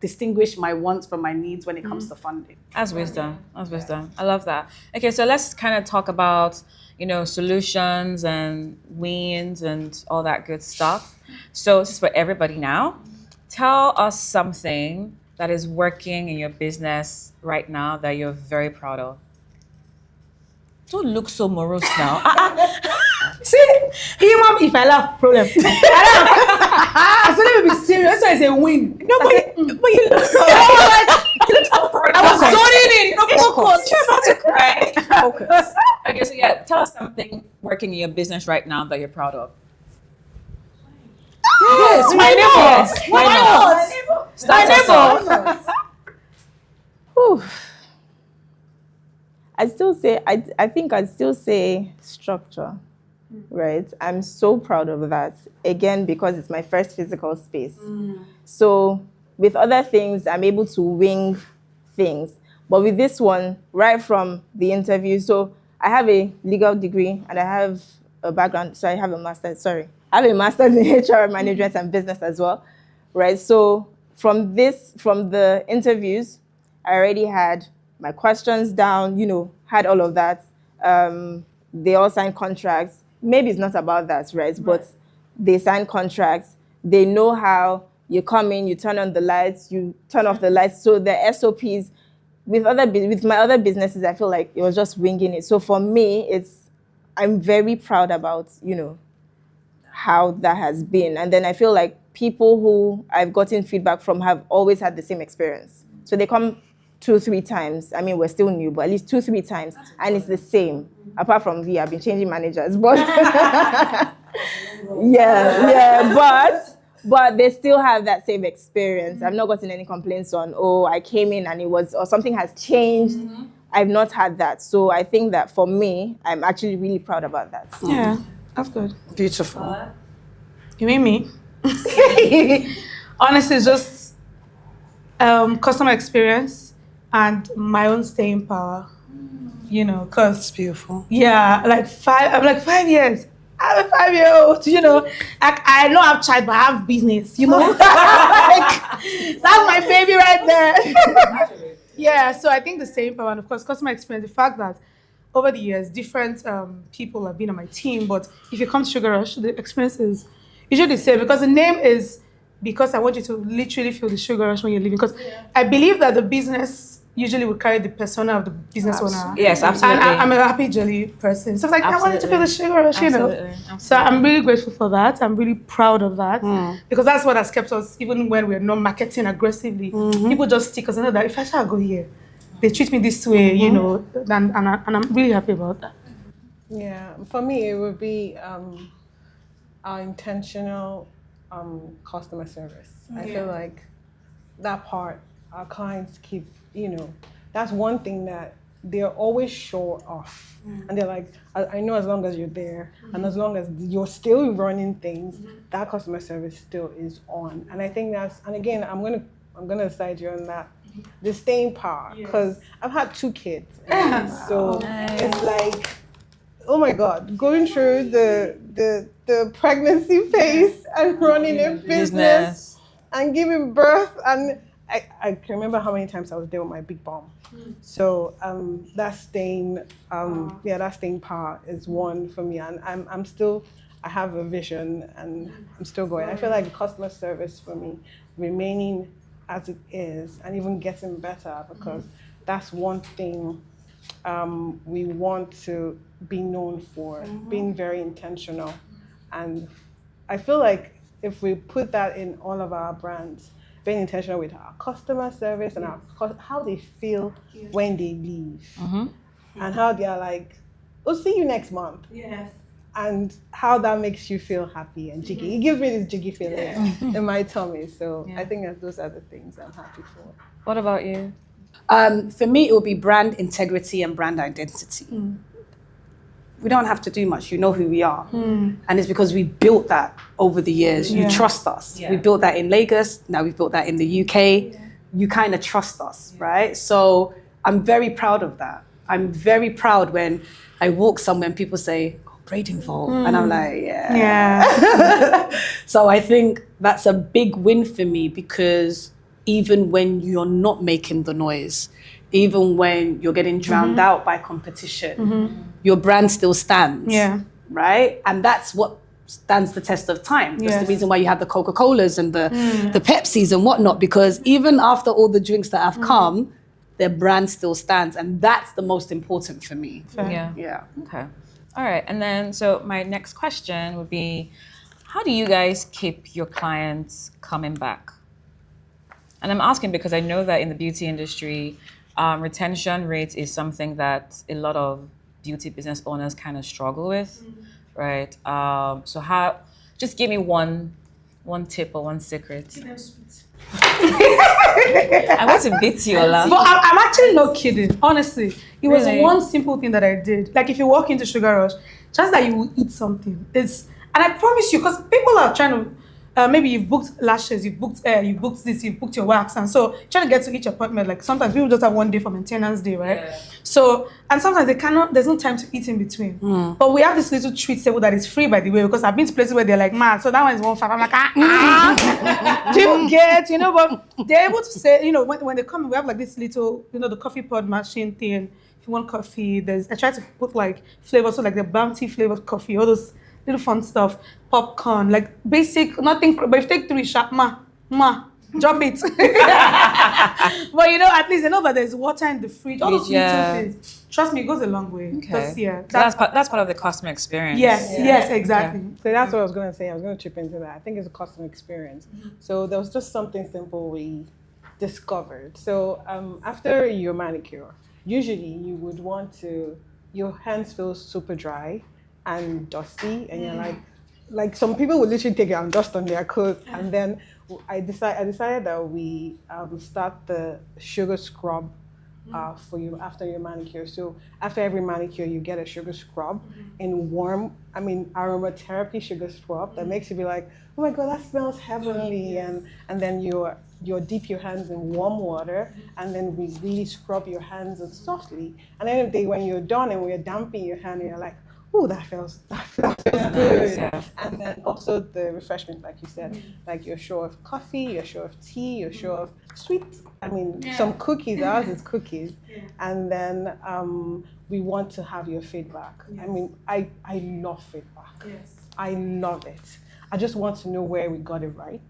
distinguish my wants from my needs when it comes to funding. That's wisdom. That's wisdom. I love that. Okay, so let's kind of talk about, solutions and wins and all that good stuff. So this is for everybody now. Tell us something that is working in your business right now that you're very proud Don't look so morose now. See, mom, if I laugh, problem. I said, let me be serious. So it's a win. No, but you look so I was zoning in. No focus. You're about to cry. Focus. Okay, so yeah, tell us something working in your business right now that you're proud of. Yes, my neighbor. My neighbor. I think I'd still say structure, right? I'm so proud of that. Again, because it's my first physical space. So with other things, I'm able to wing things. But with this one, right from the interview, so I have a legal degree and I have a background, so I have a master's in HR management and business as well, right? So from the interviews, I already had my questions down, had all of that. They all signed contracts. Maybe it's not about that, right? But they sign contracts. They know how you come in, you turn on the lights, you turn off the lights. So the SOPs, with my other businesses, I feel like it was just winging it. So for me, I'm very proud about, how that has been. And then I feel like people who I've gotten feedback from have always had the same experience. So they come 2-3 times. I mean, we're still new, but at least 2-3 times. And it's the same. Apart from I've been changing managers. But but they still have that same experience. I've not gotten any complaints on, I came in and or something has changed. I've not had that. So I think that for me, I'm actually really proud about that. Yeah, that's good. Beautiful. You mean me? Honestly, it's just customer experience and my own staying power. Because It's beautiful. yeah, I'm like 5 years. I'm a 5-year-old, I don't have child, but I have business, that's my baby right there. Yeah, so I think the same power, and of course, customer experience, the fact that over the years, different people have been on my team, but if you come to Sugar Rush, the experience is usually the same, because the name is because I want you to literally feel the Sugar Rush when you're leaving, because I believe that the business usually will carry the persona of the business owner. Yes, absolutely. And I'm a happy, jolly person. So it's like, I wanted to feel the Sugar Rush, Absolutely. So I'm really grateful for that. I'm really proud of that. Because that's what has kept us, even when we're not marketing aggressively, people just stick us. I know that if I shall go here, they treat me this way, and I'm really happy about that. Yeah, for me, it would be our intentional customer service. I feel like that part, our clients keep, that's one thing that they're always sure of. And they're like, I know as long as you're there and as long as you're still running things, that customer service still is on. And I think and again, I'm gonna side you on that, the staying power, because I've had 2 kids. So it's like, oh my God, going through the pregnancy phase and running a business and giving birth. And I can remember how many times I was there with my big bomb. So that staying power is one for me. And I'm still, I have a vision and I'm still going. I feel like customer service for me, remaining as it is and even getting better, because that's one thing we want to be known for, being very intentional. And I feel like if we put that in all of our brands, being intentional with our customer service and how they feel when they leave, and how they are like, we'll see you next month. Yes. And how that makes you feel happy and jiggy. It gives me this jiggy feeling in my tummy. So I think that those are the things I'm happy for. What about you? For me, it would be brand integrity and brand identity. We don't have to do much. You know who we are. And it's because we built that over the years. You trust us. We built that in Lagos. Now we've built that in the UK. You kind of trust us, right? So I'm very proud of that. I'm very proud when I walk somewhere and people say, oh, braiding vault. And I'm like, yeah. So I think that's a big win for me, because even when you're not making the noise, even when you're getting drowned out by competition, your brand still stands, right? And that's what stands the test of time. That's the reason why you have the Coca-Colas and the Pepsis and whatnot, because even after all the drinks that have come, their brand still stands. And that's the most important for me. Yeah. Okay. All right. And then, so my next question would be, how do you guys keep your clients coming back? And I'm asking because I know that in the beauty industry, retention rate is something that a lot of beauty business owners kind of struggle with, right? So how, just give me one tip or one secret. I want to beat you, Ola. But I'm actually not kidding. Honestly, it was Really? one simple thing that I did. Like if you walk into Sugar Rush, just that you will eat something. And I promise you, because people are trying to. Maybe you've booked lashes, you've booked hair, you've booked this, you've booked your wax, and so trying to get to each appointment. Like sometimes people just have one day for maintenance day, right? Yeah. So and sometimes there's no time to eat in between. But we have this little treat table that is free, by the way, because I've been to places where they're like, man, so that one is 1.5. I'm like, do you get, but they're able to say, when they come, we have like this little, the coffee pod machine thing. If you want coffee, I try to put like flavors, so like the bounty flavored coffee, all those little fun stuff, popcorn, like basic, nothing, but if you take 3 shot, drop it. But at least that there's water in the fridge, all those little things. Trust me, it goes a long way. Okay. That's part of the customer experience. Yes, exactly. Yeah. So that's what I was going to say. I was going to chip into that. I think it's a customer experience. So there was just something simple we discovered. So after your manicure, usually you would want your hands feel super dry and dusty, and you're like some people would literally take it and dust on their clothes. And then I decided that we start the sugar scrub for you after your manicure. So after every manicure, you get a sugar scrub in aromatherapy sugar scrub that makes you be like, oh my God, that smells heavenly. And then you dip your hands in warm water, and then we really scrub your hands softly. And then when you're done and we're damping your hand, and you're like, oh, that feels good. Yeah. And then also the refreshment, like you said, like you're sure of coffee, you're sure of tea, you're sure of sweets. Some cookies, ours is cookies. Yeah. And then we want to have your feedback. Yes. I love feedback. Yes. I love it. I just want to know where we got it right.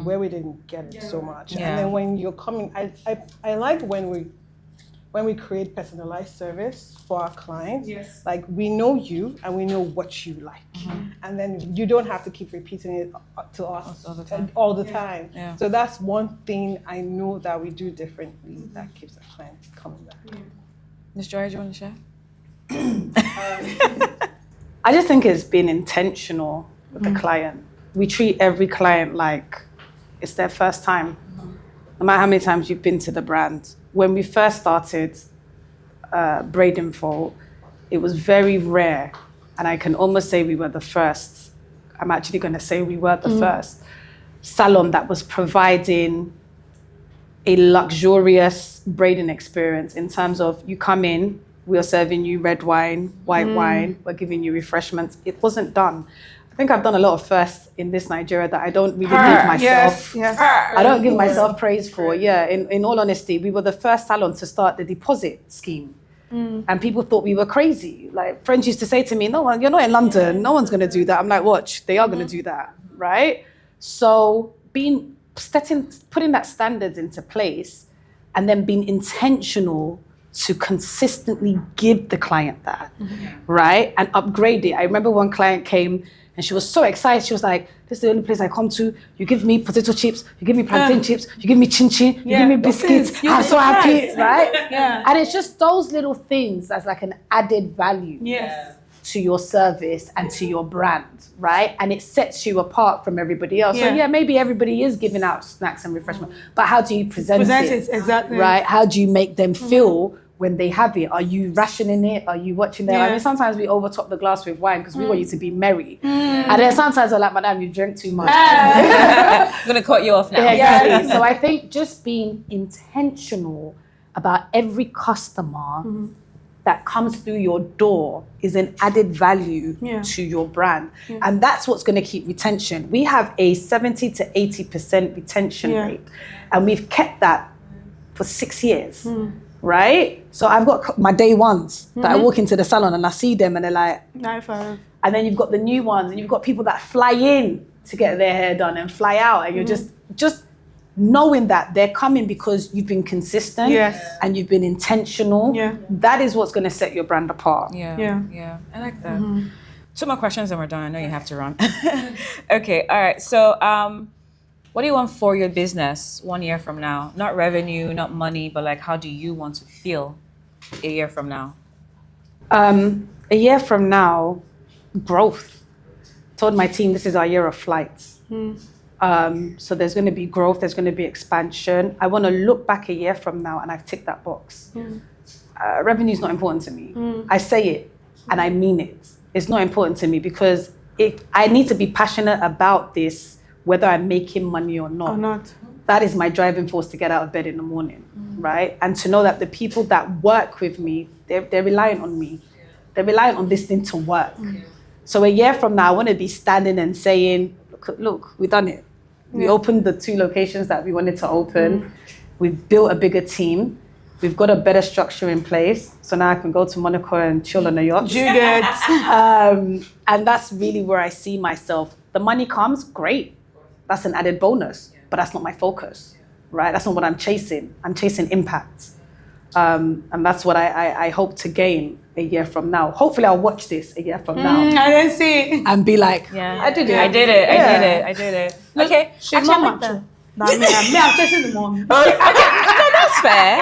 Where we didn't get it so much. Yeah. And then when you're coming, I like when we create personalized service for our clients. Yes. Like we know you and we know what you like. And then you don't have to keep repeating it to us all the time. Yeah. So that's one thing I know that we do differently that keeps our clients coming back. Yeah. Ms. Joy, do you want to share? I just think it's been intentional with the client. We treat every client like it's their first time. No matter how many times you've been to the brand. When we first started Braiding Vault, it was very rare, and I can almost say we were the first. I'm actually going to say we were the first salon that was providing a luxurious braiding experience in terms of you come in, we are serving you red wine, white wine, we're giving you refreshments. It wasn't done. I think I've done a lot of firsts in this Nigeria that I don't really give myself. I don't give myself praise for. Yeah, in all honesty, we were the first salon to start the deposit scheme. And people thought we were crazy. Like friends used to say to me, "No one, you're not in London. No one's going to do that." I'm like, "Watch, they are going to do that, right?" So putting that standards into place, and then being intentional to consistently give the client that, right, and upgrade it. I remember one client came and she was so excited. She was like, "This is the only place I come to. You give me potato chips, you give me plantain chips, you give me chin chin, you give me biscuits. I'm so happy," right? Yeah. And it's just those little things as like an added value to your service and to your brand, right? And it sets you apart from everybody else. So maybe everybody is giving out snacks and refreshment, but how do you present it? Exactly. Right? How do you make them feel when they have it? Are you rationing it? Are you watching them? I mean, sometimes we overtop the glass with wine because we want you to be merry. And then sometimes we're like, "Madam, you drank too much." I'm gonna cut you off now. Yeah, exactly. So I think just being intentional about every customer that comes through your door is an added value to your brand. And that's what's going to keep retention. We have a 70 to 80% retention rate. And we've kept that for 6 years. Right? So I've got my day ones that I walk into the salon and I see them and they're like, 9-5. and then you've got the new ones and you've got people that fly in to get their hair done and fly out, and you're just knowing that they're coming because you've been consistent and you've been intentional. That is what's going to set your brand apart. Yeah. I like that. 2 more questions and we're done. I know you have to run. Okay, all right. So what do you want for your business 1 year from now? Not revenue, not money, but like how do you want to feel a year from now? A year from now, growth. Told my team this is our year of flights. So there's going to be growth, there's going to be expansion. I want to look back a year from now and I've ticked that box. Revenue is not important to me. I say it and I mean it. It's not important to me because I need to be passionate about this, whether I'm making money or not. That is my driving force to get out of bed in the morning, right? And to know that the people that work with me, they're relying on me. They're relying on this thing to work. So a year from now, I want to be standing and saying, look, we've done it. We opened the 2 locations that we wanted to open. We've built a bigger team. We've got a better structure in place. So now I can go to Monaco and chill on a yacht. And that's really where I see myself. The money comes, great. That's an added bonus, but that's not my focus, right? That's not what I'm chasing. I'm chasing impact. And that's what I hope to gain a year from now. Hopefully I'll watch this a year from now. I didn't see. And be like, I did it. I did it. Okay. Actually, I'm chasing the mom. That's fair.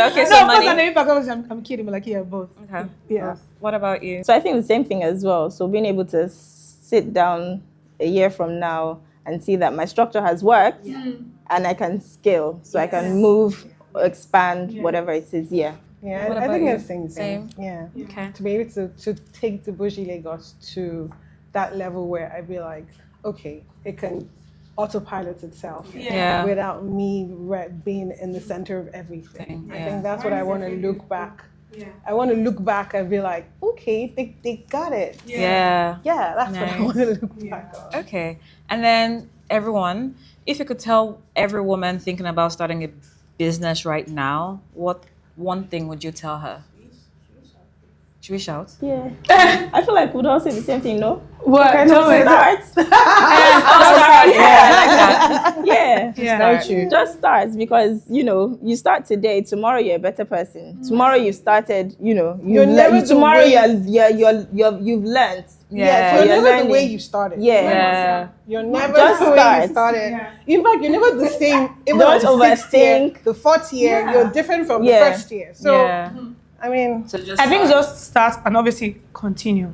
Okay, so money. I'm kidding, but like, yeah, both. Okay. Yeah. What about you? So I think the same thing as well. So being able to sit down a year from now and see that my structure has worked and I can scale. So I can move, expand, whatever it is. Yeah. Yeah, What I about think you? it's the same thing. Yeah. Okay. To be able to take the Bougie Lagos to that level where I'd be like, okay, it can autopilot itself without me being in the center of everything. I think that's what I want to look back. I want to look back and be like, okay, they got it. Yeah. That's what I Nice. want to look back on. Okay. And then everyone, if you could tell every woman thinking about starting a business right now, what one thing would you tell her? Should we shout? Yeah. I feel like we'd all say the same thing, no? What? Start. Yeah. Very true. Just start because, you start today, tomorrow you're a better person. Tomorrow you've started, You're never the tomorrow way- you've learned. Yeah, so you're you're never learning. the way you started. Yeah. You're never Just the way start. you started. In fact, you're never the same. Even Don't on the 6th year, overthink. the 4th year, you're different from the Yeah. 1st year. So, I mean, So just I think just start and obviously continue.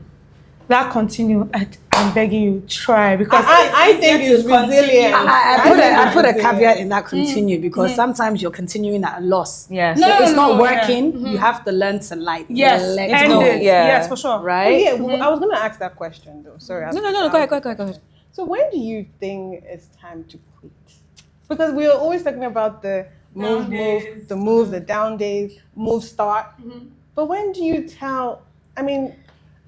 That continue, I'm begging you, try because I think it's resilient. I put a caveat in that continue because sometimes you're continuing at a loss. Yes. So it's not no, working. You have to learn to let end go. it. Yeah. Yes, for sure. Right? Yeah, well, I was going to ask that question though. Sorry. No. Go ahead. So when do you think it's time to quit? Because we are always talking about the move, the down days, move, start. But when do you tell? I mean,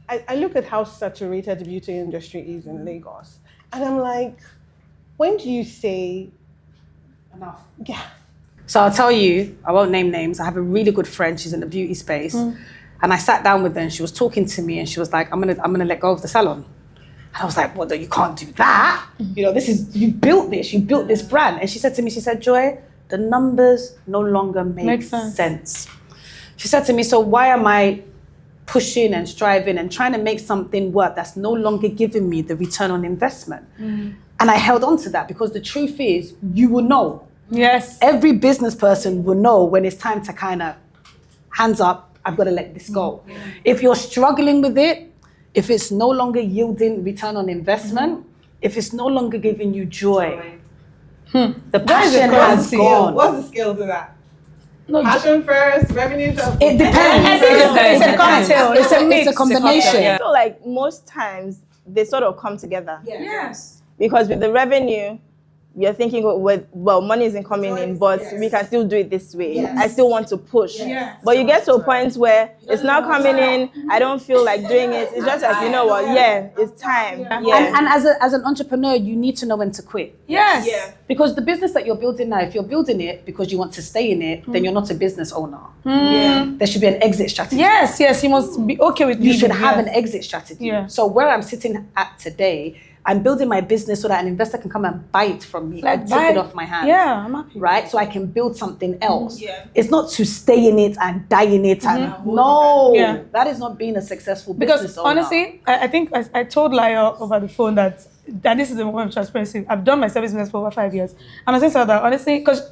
I look at how saturated the beauty industry is in Lagos, and I'm like, when do you say Enough. yeah? So I'll tell you, I won't name names. I have a really good friend. She's in the beauty space, and I sat down with her, and she was talking to me, and she was like, "I'm gonna let go of the salon." And I was like, "Well, no, you can't do that. You know, you built this brand." And she said to me, "Joy, the numbers no longer make sense." She said to me, "So why am I pushing and striving and trying to make something work that's no longer giving me the return on investment?" And I held on to that because the truth is, you will know. Yes. Every business person will know when it's time to kind of hands up, I've got to let this go. If you're struggling with it, if it's no longer yielding return on investment, if it's no longer giving you joy, the passion has gone. What's the skill to that? Passion first, revenue first. It depends. It's a cocktail. It's a combination. I feel like most times they sort of come together. Yes. Because with the revenue, you're thinking, well, money isn't coming in, but we can still do it this way. I still want to push. But you get to a point where it's not coming in, I don't feel like doing it. It's just like, you know what, it's time. And as an entrepreneur, you need to know when to quit. Yes. Because the business that you're building now, if you're building it because you want to stay in it, then you're not a business owner. There should be an exit strategy. Yes, you must be okay with You should leaving, have an exit strategy. So where I'm sitting at today, I'm building my business so that an investor can come and buy it from me and take it off my hands. Yeah, I'm happy. Right? So I can build something else. It's not to stay in it and die in it. And no, that is not being a successful business Because owner. honestly, I think I told Lyle over the phone that this is the moment of transparency. I've done my service business for over 5 years. And I said to that, honestly, because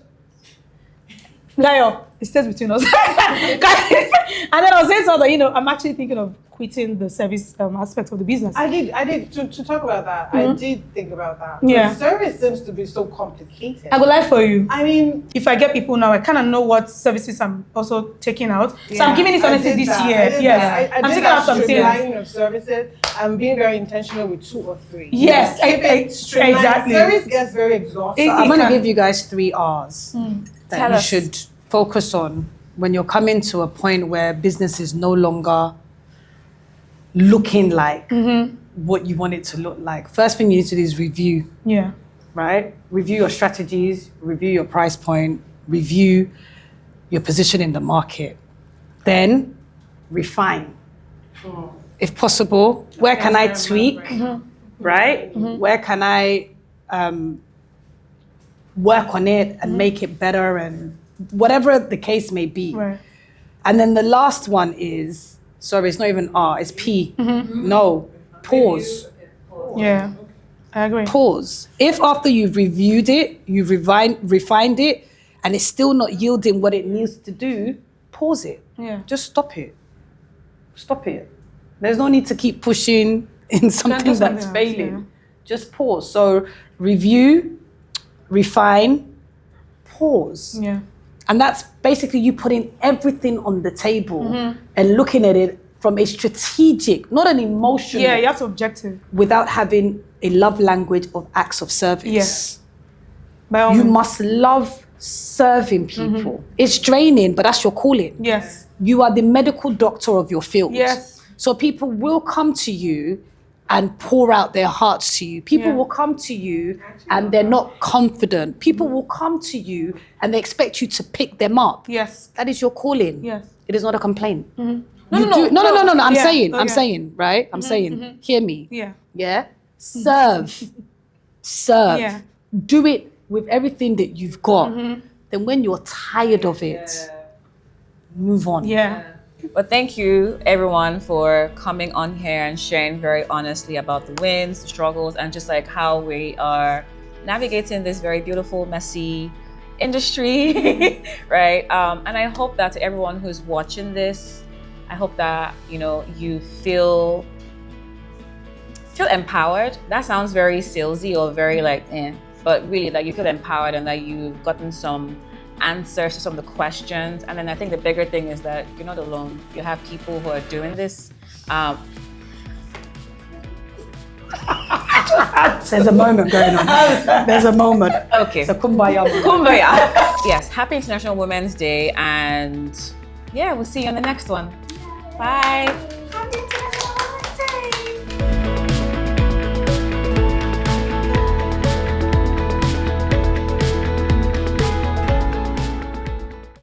Lyle, it stays between us. And then I was saying to her that, I'm actually thinking of quitting the service aspect of the business. I did to talk about that. I did think about that. Yeah. But service seems to be so complicated. I would like for you. I mean, If I get people now, I kind of know what services I'm also taking out. So I'm giving it honestly this year. Yes. I'm taking out some streamlining of services. I'm being very intentional with 2 or 3. Yes, exactly. Service gets very exhausting. I'm going to give you guys 3 R's that Tell you us. should focus on when you're coming to a point where business is no longer looking like what you want it to look like. First thing you need to do is review. Yeah. Right? Review your strategies, review your price point, review your position in the market. Then refine. If possible, where can I tweak? Right? Where can I work on it and make it better, and whatever the case may be. Right. And then the last one is, sorry, it's not even R, it's P. No, pause. Yeah, I agree. Pause. If after you've reviewed it, you've refined it, and it's still not yielding what it needs to do, pause it. Yeah. Just stop it. Stop it. There's no need to keep pushing in something that's failing. yeah. Just pause. So review, refine, pause. Yeah. And that's basically you putting everything on the table and looking at it from a strategic, not an emotional. Yeah, you have to objective. Without having a love language of acts of service. Yes. By all You means. must love serving people. It's draining, but that's your calling. Yes. You are the medical doctor of your field. Yes. So people will come to you and pour out their hearts to you. People will come to you and they're not confident. People will come to you and they expect you to pick them up. Yes. That is your calling. Yes. It is not a complaint. No. I'm Yeah, saying, I'm okay. saying, right? I'm saying, hear me. Yeah. Yeah? Serve. Serve. Yeah. Do it with everything that you've got. Then when you're tired of it, move on. Yeah. But thank you, everyone, for coming on here and sharing very honestly about the wins, the struggles, and just like how we are navigating this very beautiful, messy industry, right? And I hope that to everyone who's watching this, I hope that, you feel empowered. That sounds very salesy or very but really that you feel empowered and that you've gotten some answers to some of the questions. And then I think the bigger thing is that you're not alone. You have people who are doing this. There's a moment going on. There's a moment. Okay. So kumbaya. Kumbaya. Yes, happy International Women's Day. And yeah, we'll see you on the next one. Bye.